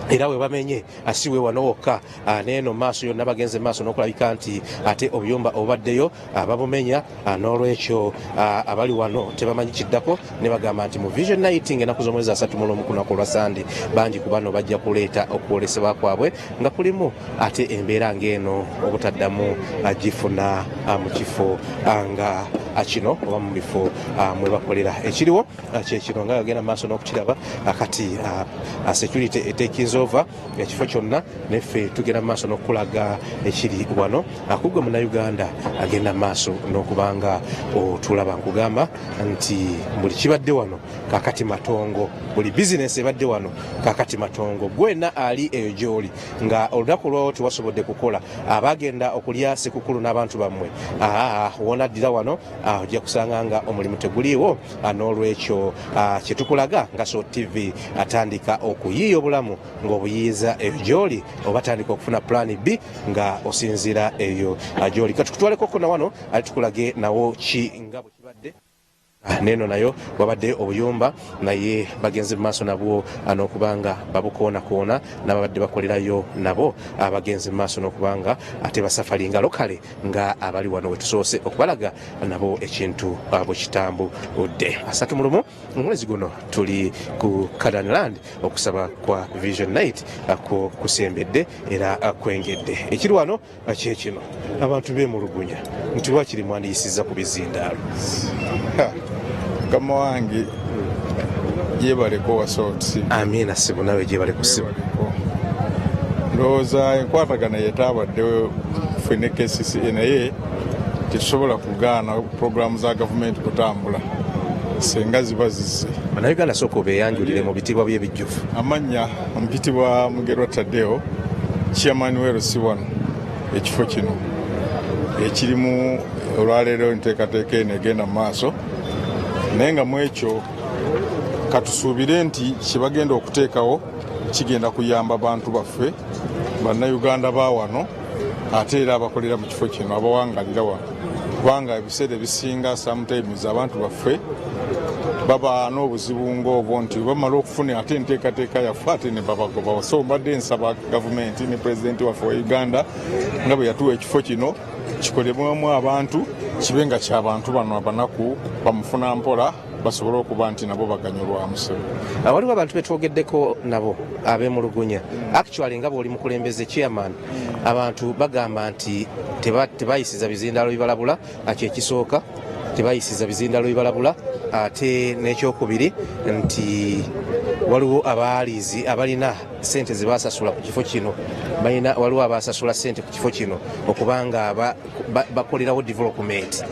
era we bamenye asiwe wano wokka neeno maaso yonna bagenze maaso n'okulabika nti ate obuyumba obaddeyo babumenya n'olwekyo abali wano tebamanyi kiddako ne bagamba nti mu vision night ng'ennaku z'omwezi 31 ku lwa Sande bangi ku bano bajja kuleeta okwolesebwa kwabwe nga kulimu ate embeera ng'eno obutaddamu gifuna mu kifo nga kino oba mu bifo mwe bakolera ekiriwo kyekino nga agenda maaso n'okukiraba kati security etekinza ova ekifo kyonna neffe tugenda maaso n'okulaga ekiri wano akugwe munnayuganda agenda maaso n'okubanga otulaba nkugamba nti buli kibadde wano kakati matongo buli bizinesi ebadde wano kakati matongo gwena ali eyo gy'oli nga olunaku lwawo tewasobodde kukola abagenda okulya sekukulu n'abantu bammwe wonaddira wano ojja kusanga nga omulimu teguliiwo n'olwekyo kyetukulaga nga Salt TV atandika okuyiiya obulamu ng'obuyiiza eyo gy'oli oba atandika okufuna pulaani B nga osinziira eyo gy'oli katukutwalekoko na wano ali tukulage nawo ki nga bwe kibadde neno nayo wabadde obuyumba naye bagenzi maaso nabwo n'okubanga babukoonakona n'ababadde bakolerayo nabo abagenzi maaso n'okubanga ate basafalinga lokale nga abali wano wetusoose okubalaga nabo ekintu bwe kitambudde. 30 omwezi guno tuli ku Kadanland okusaba kwa Vision Night kusembedde era kwengedde. Ekiri wano kyekino abantu beemulugunya nti wakiri mwandiyisiza ku bizindaalo. Kama wange yebaleko wasootsi. Amina sibu nawe gyebale kusiba. Ndowooza enkwatagana yeetaabaddewo ffene KCCA naye tetusobola kugaana puroguramu za gavumenti kutambula senga ziba zizze. Bannayuganda sooka obeeyanjulire mu bitibwa by'ebijjuvu. Amannya mpitibwa Mugerwa Taddeo, chairman w'erosi wano ekifo kino ekirimu olwaleero enteekateeka eno egenda mu maaso. Naye nga mu ekyo katusuubire nti kyebagenda okuteekawo kigenda kuyamba bantu baffe bannayuganda ba wano ate era abakolera mu kifo kino abawangalira wano, kubanga ebiseera ebisinga sometimes abantu baffe baba n'obuzibu ng'obwo nti bamala okufuna ate enteekateeka yaffe ate ne babagobawo. So mbadde nsaba gavumenti ne pulezidenti waffe wa Uganda nga bwe yatuwa ekifo kino kikolebwemu abantu kibe nga ky'abantu bano abanaku bamufuna mpola basobole okuba nti nabo baganyulwamu. Waliwo abantu betwogeddeko nabo abeemulugunya actually nga bw'oli mukulembeze chairman, abantu bagamba nti tebayisiza bizindaalo bibalabula. Kyekisooka tebayisiza bizindaalo bibalabula, ate n'ekyokubiri nti waliwo abaalizi abalina sente ze basasula ku kifo kino, waliwo abasasula sente ku kifo kino okubanga bakolerawo development.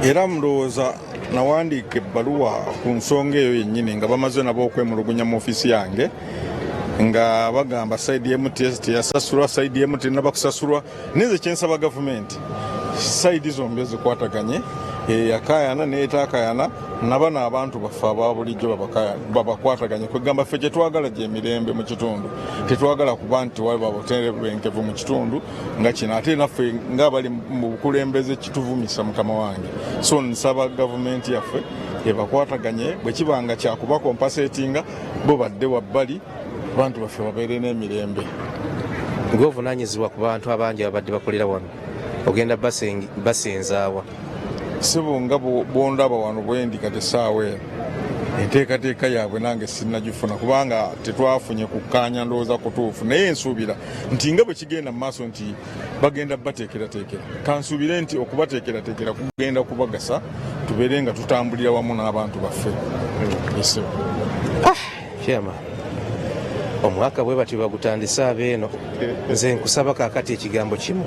Era ndowooza nawandiika ebbaluwa ku nsonga eyo yennyini nga bamaze nabo okwemulugunya mu ofiisi yange nga bagamba sayidi emu teyasasulwa, sayidi emu tenaba kusasulwa. Neze kyensaba gavumenti sayidi zombi ezikwataganye, eyakayana n'etaakayana nabano abantu baffe aba bulijjo babakwataganye. Kwegamba ffe kyetwagala gy'emirembe mu kitundu, tetwagala kuba nti waliwo obutebenkevu mu kitundu nga kino, ate naffe ng'abali mu bukulembeze kituvumisa mukama wange. So nsaba gavumenti yaffe ebakwataganye, bwe kibanga kyakuba kompasetinga bo badde wabbali, abantu baffe babeere n'emirembe. Ng'ovunaanyizibwa ku bantu abangi abadde bakolera wano, ogenda basenzaawa. Sibu nga bwondaba wano bwendi kati essaawa eno enteekateeka yaabwe nange sinnagifuna kubanga tetwafunye kukkaanya ndowooza kutuufu, naye nsuubira nti nga bwe kigenda mu maaso nti bagenda bateekerateekera, kansuubire nti okubateekerateekera kugenda kubagasa tubeere nga tutambulira wamu n'abantu baffe. Kyama omwaka bwe bati bagutandisa abeeno, nze nkusaba kaakati ekigambo kimu.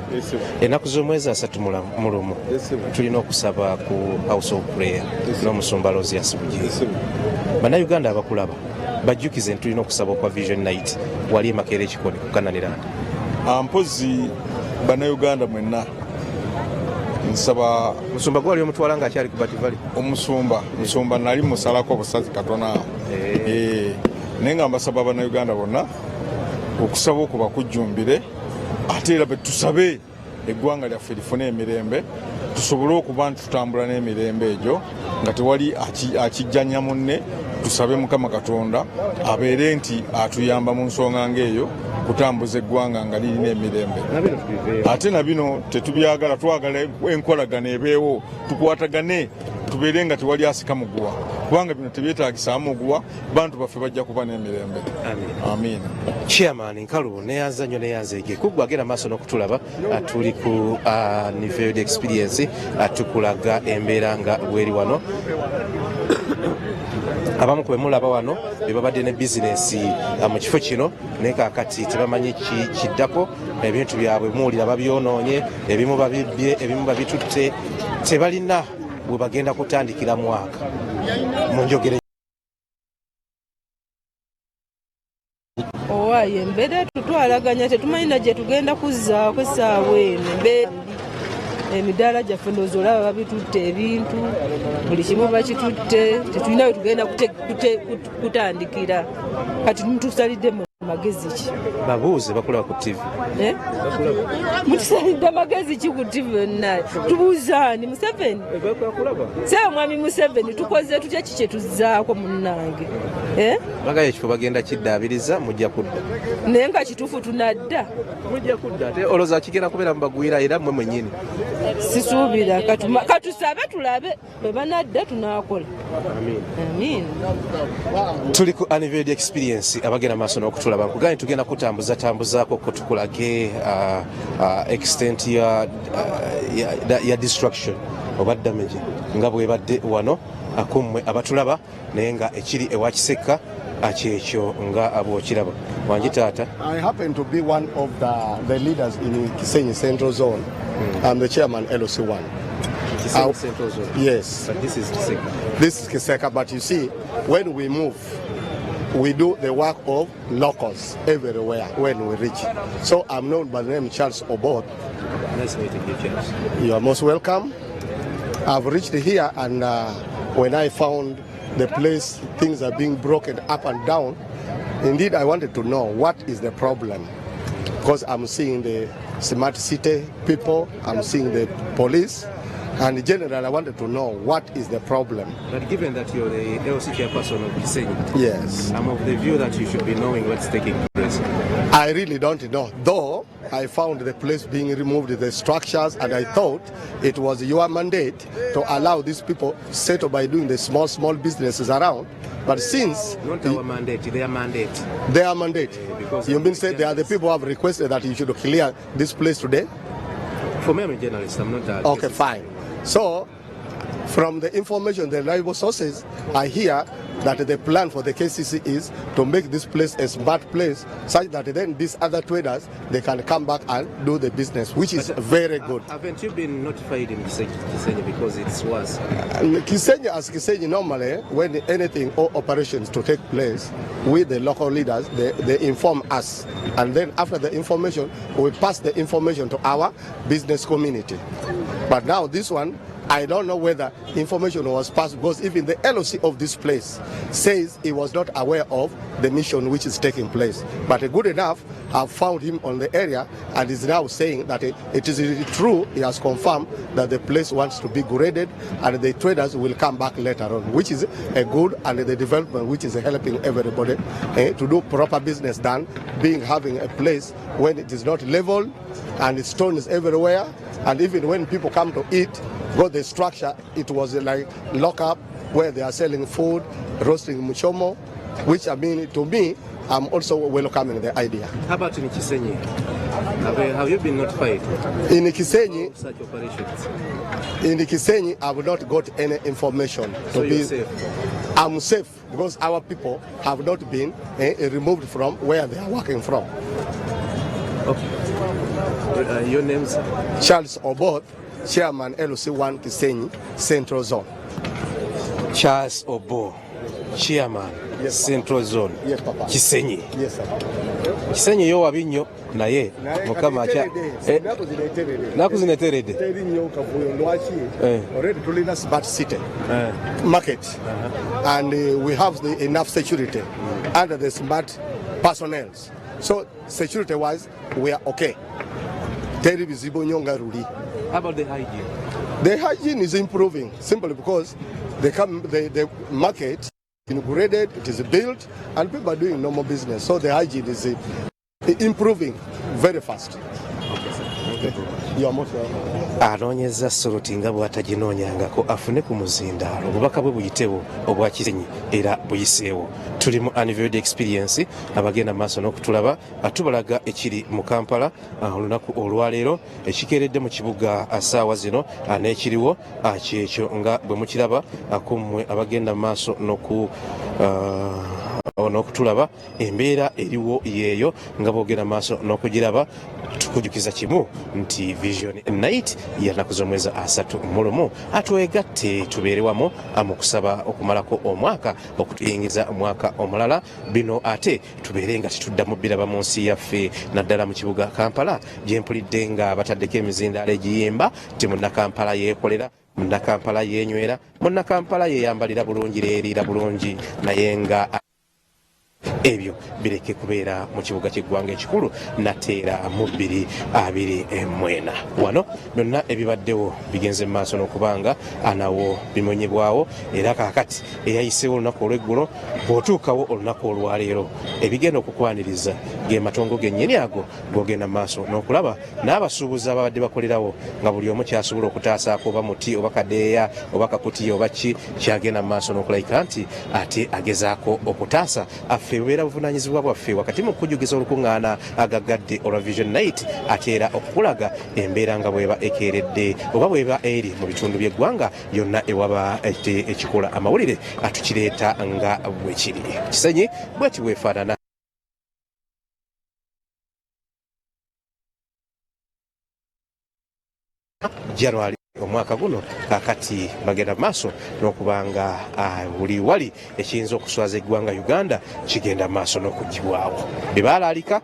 Ennaku z'omwezi 31 tulina okusaba ku House of Prayer n'omusumba Rosias Bugingo. Bannayuganda abakulaba bajjukize nti tulina okusaba okwa Vision Night wali Makerere Kikoni ku Kananiranda. Mpozi bannayuganda mwenna nsaba musumba gwali omutwala nga akyali ku Bativali. Omusumba nali musalako obusazi katona naye nga mbasaba bannayuganda bonna okusaba okuba kujjumbire, ate era betusabe eggwanga lyaffe lifune emirembe, tusobole okuba nti tutambula n'emirembe egyo nga tewali akijjanya munne. Tusabe Mukama Katonda abeere nti atuyamba mu nsonga ng'eyo kutambuza eggwanga nga lirina emirembe. Ate na bino tetubyagala, twagala enkolagana ebeewo, tukwatagane, tubeere nga tewali asika muguwa, kubanga bino tebyetaagisa muguwa, bantu baffe bajja kuba n'emirembe. Amiina. Chairman Nkalu neyanza nnyo neyanza ege kuggwa agenda maaso n'okutulaba, tuli ku Unveiled Experience, tukulaga embeera nga bweri wano. Abamu ku bemulaba wano bebabadde ne bizinesi mu kifo kino naye kaakati tebamanyi kiddako, ebintu byabwe muwulira babyonoonye, ebimu babibbye, ebimu babitutte, tebalina bwe bagenda kutandikira mwaka mu njogere. Owaye embeera tutwalaganya tetumanyina gye tugenda kuzzaako essaawa eno. Emidaala gyaffe ndowooza olaba babitutte ebintu, buli kimu bakitutte, tetulina we tugenda kutandikira. Kati tusalidde mu magezi ki babuuze bakulaba ku TV mutusalidde magezi ki ku TV naye tubuuzaani Museveni sewe mwami Museveni tukoze tutya ki kye tuzzaako munnange bagaye ekifo bagenda kiddaabiriza mujja kudda naye nga kituufu tunadda mujja kudda ate olowooza kigenda kubeera mu bagwira era mmwe mwennyini sisuubira katusabe tulabe bwe banadda tunaakola amin tuli ku Unveiled Experience abagenda maaso n'okutulaba nkuganye tugenda kutambuzaako ko tukulage extent ya destruction oba damage nga bwebadde wano akummwe abatulaba naye nga ekiri ewa Kisekka kyekyo nga abwokiraba wangi taata. I happen to be one of the leaders in Kisenyi Central Zone. I'm the chairman LOC1. Kisenyi Central Zone? Yes. But this is Kisekka. This is Kisekka, but you see, when we move, we do the work of locals everywhere when we reach. So I'm known by the name Charles Obot. Nice meeting you, Charles. You are most welcome. I've reached here, and when I found the place, things are being broken up and down. Indeed, I wanted to know what is the problem, because I'm seeing the smart city people, I'm seeing the police, and in general, I wanted to know what is the problem. But given that you're the LC chairperson of Kisenyi, yes, I'm of the view that you should be knowing what's taking place. I really don't know, though I found the place being removed, the structures, and I thought it was your mandate to allow these people settle by doing the small businesses around. But since... Not our mandate, their mandate. Their mandate. You mean say they are the people who have requested that you should clear this place today? For me, I'm a journalist, I'm not that. Okay, fine. So, from the information, the reliable sources, I hear that the plan for the KCC is to make this place a smart place such that then these other traders, they can come back and do the business, which is very good. Haven't you been notified in Kisenyi because it's worse? Kisenyi, normally, when anything or operations to take place, with the local leaders, they inform us. And then after the information, we pass the information to our business community. But now this one, I don't know whether information was passed, because even the LOC of this place says he was not aware of the mission which is taking place. But good enough, I've found him on the area and is now saying that it is true, he has confirmed that the place wants to be graded and the traders will come back later on, which is a good and the development which is helping everybody to do proper business done, having a place when it is not leveled and stones everywhere, and even when people come to eat, got the structure, it was like lock-up where they are selling food, roasting muchomo, which I mean, to me, I'm also welcoming the idea. How about in Kisenyi? Have you been notified? In Kisenyi, such operations? In Kisenyi, I have not got any information. So you're safe? I'm safe because our people have not been removed from where they are working from. Okay. Your name's? Charles Obot, Chairman LOC1 Kisenyi Central Zone. Charles Obo, Chairman, yes, Central Zone. Yes, Papa. Kisenyi. Yes, sir. Kisenyi yo wabinyo naye mukama acha nakuzineterede teri nnyo kavuyo lwaki already tulina smart city market and we have enough security under the smart personnel, so security wise we are okay. Teri bizibu nnyo nga ruli. How about the hygiene? The hygiene is improving simply because the market inaugurated, it is built, and people are doing normal business. So the hygiene is improving very fast. Okay. You are most welcome. Anoonyeza Soroti nga bw'ataginoonyangako afune ku muzindaalo obubaka bwe buyitewo obwa Kisenyi era buyiseewo. Tuli mu Unveiled Experience abagenda maaso n'okutulaba atubalaga ekiri mu Kampala olunaku olwaleero ekikeeredde mu kibuga assaawa zino n'ekiriwo kyekyo nga bwe mukiraba akummwe abagenda maaso n'okutulaba embeera eriwo yeeyo nga boogera maaso n'okugiraba. Tukujukiza kimu nti Vision Night yanaku z'omwezi 31 atwegatte tubeere wamu mu kusaba okumalako omwaka okutuyingiza omwaka omulala. Bino ate tubeere nga tetuddamu biraba mu nsi yaffe naddala mu kibuga Kampala gye mpulidde nga bataddeko emizindaalo egiyimba ti munnakampala yeekolera, munnakampala yeenywera, munnakampala yeeyambalira bulungi leeriira bulungi naye nga ebyo bireke kubeera mu kibuga ky'eggwanga ekikulu nateera mu 2024 wano byonna ebibaddewo bigenze mu maaso n'okubanga anawo bimonyebwawo era kaakati eyayiseewo olunaku olw'eggulo bw'otuukawo olunaku olwaleero ebigenda okukwaniriza ge matongo gennyini ago g'ogenda mu maaso n'okulaba n'abasuubuzi ababadde bakolerawo nga buli omu kyasobola okutaasaako oba muti oba kadeeya oba kakutiya oba ki kyagenda mu maaso n'okulayika nti ate agezaako okutaasa affe bubeera buvunaanyizibwa bwaffe wakati mu kujjukiza olukuŋŋaana agagadde olwa Vision Night ate era okukulaga embeera nga bweba ekeeredde oba bweba eri mu bitundu by'eggwanga yonna ewaba ekikola amawulire atukireeta nga bwe kiri Kisenyi bweti bwefaanana. January omwaka guno kakati bagenda maaso n'okubanga buli wali ekiyinza okuswaza eggwanga Uganda kigenda maaso n'okugibwawo bibaalaalika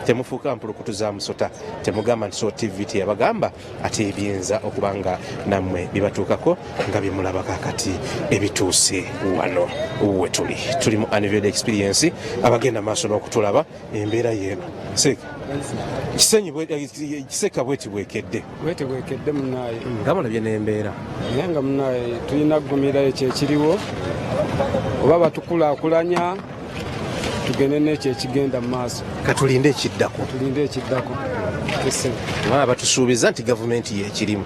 temufuuka mpulukutu za musota temugamba nti so TV teyabagamba ate ebiyinza okubanga nammwe bibatuukako nga byemulaba kakati ebituuse wano tuli mu Unveiled Experience abagenda maaso n'okutulaba embeera yeeno Kisenyi Kisekka bweti bwekedde munaaye nga mulabye n'embeera naye nga munaaye tulina kugumira ekyo ekiriwo oba batukulaakulanya tugende n'ekyo ekigenda mu maaso katulinde ekiddako batusuubiza nti gavumenti yekirimu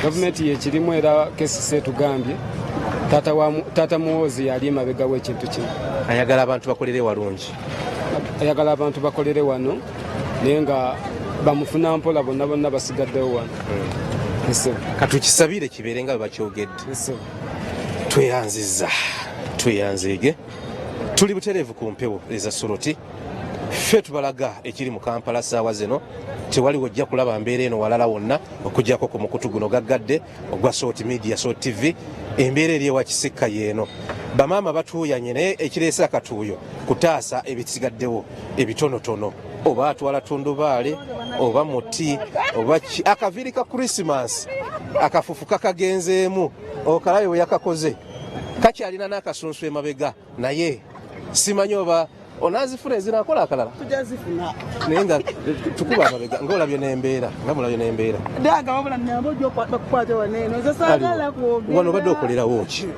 gavumenti yekirimu era KCCA etugambye taata muwoozi yali emabega w'ekintu kino ayagala abantu bakolere walungi ayagala abantu bakolere wano naye nga bamufuna mpola bonna basigaddewo wano katukisabire kibeere nga bwe bakyogedde tweyanziige tuli butereevu ku mpewo eza Soroti ffe tubalaga ekiri mu Kampala ssaawa zino tewaliwo ojja kulaba mbeera eno walala wonna okugyako ku mukutu guno gaggadde ogwa Sort Media Sort TV embeera eri ewa Kisekka yeeno bamaama batuuyanye naye ekireese akatuuyo kutaasa ebisigaddewo ebitonotono oba atwala tundubaale oba muti oba akaviiri ka Christmas akafufu kakagenzeemu okalabe bwe yakakoze kakyalina n'akasunsu emabega naye simanyi oba onazifuna ezinakola akalala tujazifuna naye nga tukuba amabega ng'olabye n'embeera nga mulabye n'embeera daga wabula nyambo gyo bakukwata waneeno nze saagala kwogera wano obadde okolerawo ki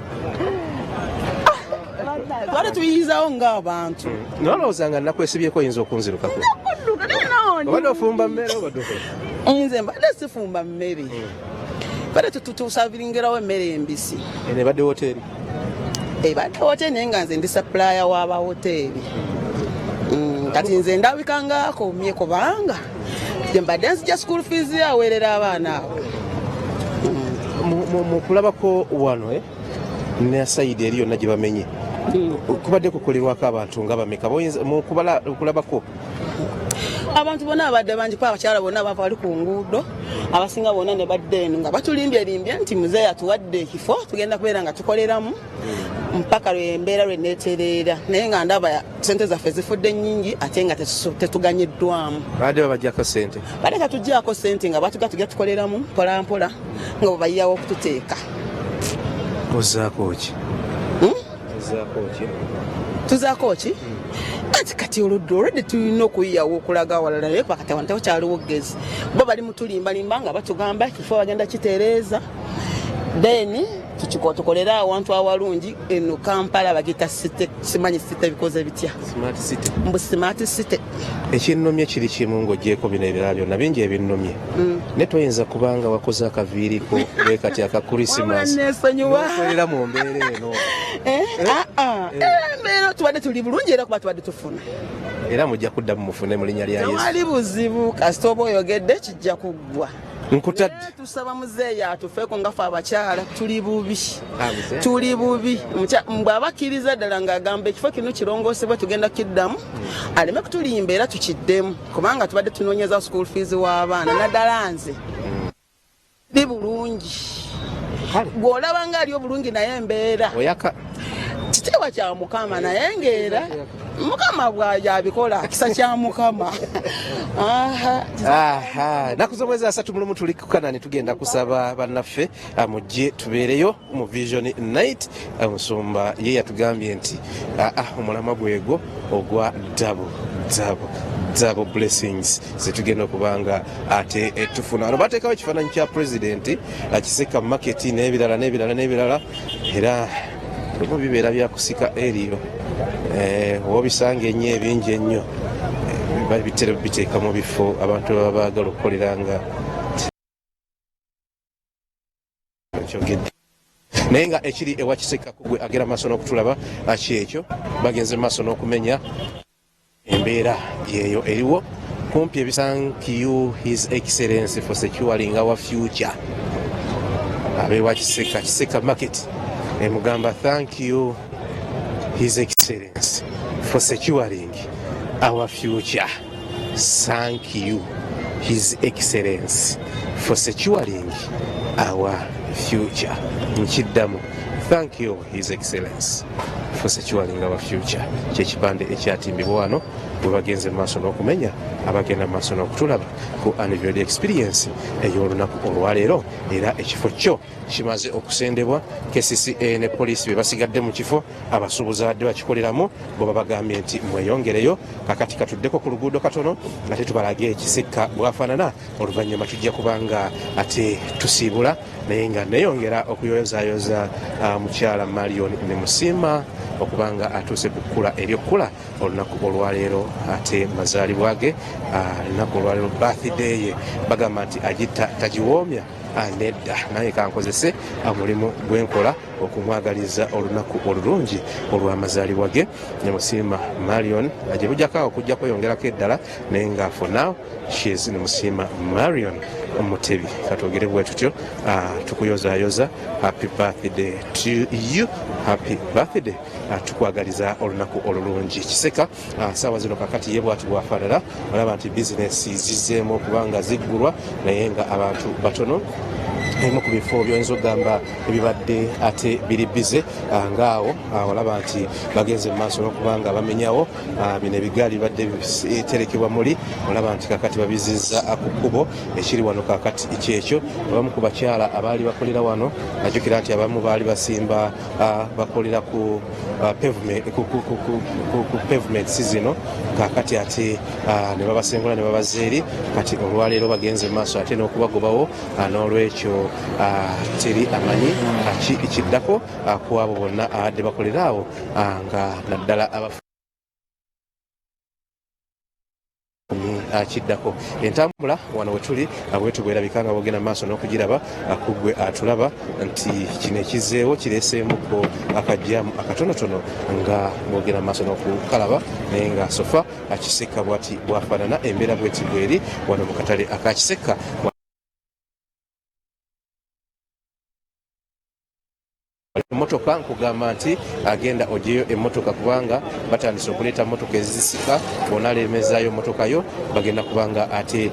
twali tuyinzawo ng'abantu nolowooza nga nakwesibyeko oyinza okunzirukako obadde ofumba mmere obadde okola nze mbadde sifumba mmere badde tusaviringirawo emmere embisi eno ebadde woteeri ebadde woteeri naye nga nze ndi supplier w'abawoteeri kati nze ndabika ngaakomye kubanga mbadde nzija school fees aweerera abaana abo mu kulabako wano ne sayidi eri yonna gye bamenye kubadde kukolerwako abantu nga bameka mu kulabako abantu bonna abadde bangi kuba abakyala bonna abava bali ku nguudo abasinga bonna ne badde eno nga batulimbye nti muzeeyi atuwadde ekifo tugenda kubeera nga tukoleramu mpaka lwembeera lweneetereera naye nga ndaba sente zaffe zifudde nnyingi ate nga tetuganyiddwamu badde babajjako sente badde katuggyako sente nga batuga tujja tukoleramu mpolampola nga bwe bayiyawo okututeeka ozaako ki tuzaako ki ati kati oludda olwedde tulina okuyiyawo okulaga awalala naye pakati wano tewakyaliwo ggezi bo bali mutulimbalimba nga batugamba ekifo bagenda kitereeza then tukolera awantu awalungi eno Kampala bagita site simanyi site bikoze bitya mbu smart city ekinnomye kiri kimu ng'ogyeko bino ebirala byonna bingi ebinnomye ne toyinza kubanga wakoze akaviiriko kati aka Christmas nokolera mu mbeera eno embeera tubadde tuli bulungi era kuba tubadde tufuna era mujja kudda mufune mu linnya lya Yesu tewali buzibu kasita oba oyogedde kijja kuggwa nkutadde tusaba muzeeyi atufeeko ngafe abakyala tuli bubi bw'abakkiriza ddala ng'agamba ekifo kino kirongoosebwe tugenda kiddamu aleme kutulimba era tukiddemu kubanga tubadde tunoonyeza school fees w'abaana naddala nze li bulungi bw'olaba nga ali obulungi naye embeera kiwa kya mukama naye ngera mukama bw'abikola kisa kya mukama. Naku z'omwezi 3 mulumu tuli ku Kanani tugenda kusaba bannaffe mujje tubeereyo mu Vision Night. Omusumba ye yatugambye nti omulamwa gwego ogwa double blessings zetugenda okubanga ate tufuna. Ano bateekawo ekifaananyi kya pulezidenti Kisekka market n'ebirala era mu bibeera byakusika eriyo wobisanga ennyo ebingi ennyo babitera biteeka mu bifo abantu baba baagala okukoleranga kyogedde naye nga ekiri ewa Kisekka gwe agera maaso n'okutulaba kyekyo bagenze maaso n'okumenya embeera yeeyo eriwo kumpi thank you his excellency for securing our future. Abewa Kisekka market emugamba thank you his excellency for securing our future. Thank you his excellency for securing our future. Nkiddamu thank you his excellency for securing our future. Kyekipande ekyatimbibwa wano bwe bagenze mu maaso n'okumenya abagenda mu maaso n'okutulaba ku Unveiled Experience ey'olunaku olwaleero era ekifo kyo kimaze okusendebwa. KCCA ne poliisi be basigadde mu kifo abasuubuzi badde bakikoleramu bo babagambye nti mweyongereyo kakati katuddeko ku luguudo katono ate tubalage Kisekka bwafaanana oluvannyuma tujja kubanga ate tusiibula naye nga neyongera okuyoyozaayoza mukyala Marion ne Musiima okubanga atuuse ku kkula ery'okkula olunaku olwaleero ate mazaalibwa ge olunaku olwaleero birthday ye bagamba nti agitta tagiwoomya nedda naye kankozese omulimu gwenkola okumwagaliza olunaku olulungi olw'amazaalibwa ge ne Musiima Marion gye bujjako okujja kweyongerako eddala naye nga for now she is ne Musiima Marion Omutebi katwogere bwe tutyo tukuyozaayoza happy birthday to you, happy birthday. Tukwagaliza olunaku olulungi. Kisekka saawa zino kakati ye bwati bwafaanana olaba nti bizinesi zizzeemu okubanga ziggulwa naye nga abantu batono emu ku bifo by'oyinza okugamba ebibadde ate biri bize ngaawo olaba nti bagenze mu maaso n'okubanga bamenyawo bino ebigaali bibadde biterekebwa muli olaba nti kakati babizizza ku kkubo ekiri wano kakati kyekyo. Abamu ku bakyala abaali bakolera wano najjukira nti abamu baali basimba bakolera ku pavement zino kakati ate ne babasengula ne babaza eri kati olwaleero bagenze mu maaso ate n'okubagobawo n'olwekyo teri amanyi ekiddako ku abo bonna abadde bakolera awo nga naddala kiddako entambula wano wetuli bwetu bwerabika nga bwogenda maaso n'okugiraba kugwe atulaba nti kino ekizzeewo kireeseemuko akajjamu akatonotono nga bwogenda maaso n'okukalaba naye nga sofa Kisekka bwati bwafaanana embeera bweti bweri wano mu katale aka Kisekka. Emotoka nkugamba nti agenda ogyeyo emmotoka kubanga batandise okuleeta mmotoka ezisika bonaalemezaayo mmotoka yo bagenda kubanga ate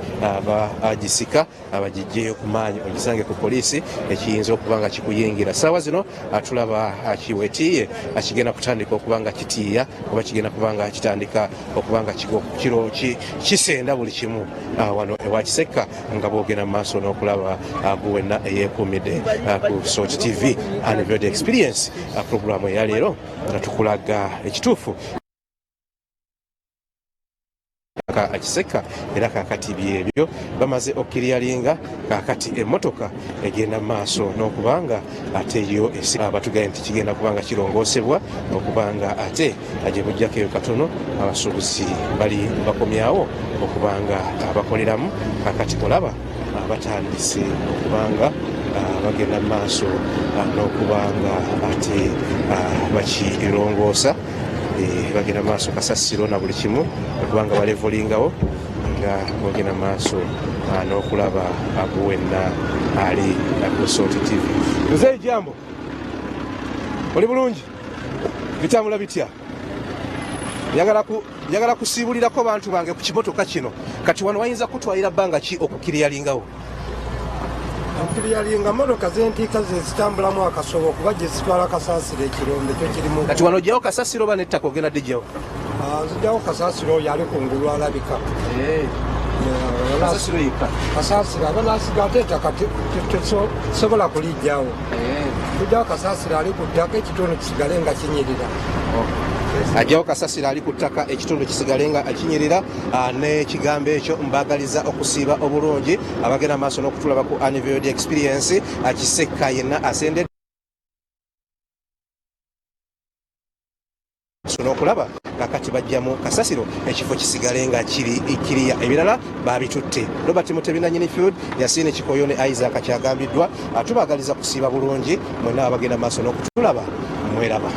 agisika abagiggyeyo ku maanyi ogisange ku poliisi ekiyinza okubanga kikuyingira. Saawa zino tulaba kiwetiiye kigenda kutandika okubanga kitiiya oba kigenda kubanga kitandika okubanga kiro kisenda buli kimu wano ewa Kisekka nga boogenda mu maaso n'okulaba guwenna eyeekuumidde ku Sort TV Unveiled Experience programu eya leero nga tukulaga ekituufu Kisekka era kakati byebyo bamaze okiriyalinga kakati emmotoka egenda maaso n'okubanga ate yo batugaye nti kigenda kubanga kirongoosebwa okubanga ate gye bujjako eyo katono abasuubuzi bali bakomyawo okubanga bakoleramu kakati olaba batandise okubanga bagenda maaso n'okubanga ate bakirongoosa bagenda maaso kasasiro na buli kimu okubanga balevolingawo nga bagenda maaso n'okulaba aguwenna ali ku Sort TV. Mzee jambo oli bulungi bitambula bitya? Njagala kusiibulirako bantu bange ku kimotoka kino kati wano wayinza kutwalira bbanga ki okukiriyalingawo? Mpiriyalinga motoka z'entiika ze zitambulamu akasobo kuba gye zitwala kasasiro ekirombe kyo kirimu. Kati wano ojjawo kasasiro oba n'ettaka ogenda dijjawo? Zijjawo kasasiro oyo ali kungulu alabika. Kasasiro yekka. Kasasiro abanasiga ate ettaka tesobola kulijjawo. Tujjawo kasasiro ali ku ttaka ekitundu kisigale nga kinyirira. Ajjawo kasasiro ali ku ttaka ekitundu kisigale nga kinyirira. N'ekigambo ekyo mbagaliza okusiiba obulungi abagenda maaso n'okutulaba ku Unveiled Experience. Kisekka yenna asendedde n'okulaba kakati bajjamu kasasiro ekifo kisigale nga kiriya ebirala babitutte. Robert Mutebi nannyini field Yasine Kikoyo ne Isaac kyagambiddwa. Tubagaliza kusiiba bulungi mwenna abagenda maaso n'okutulaba mweraba.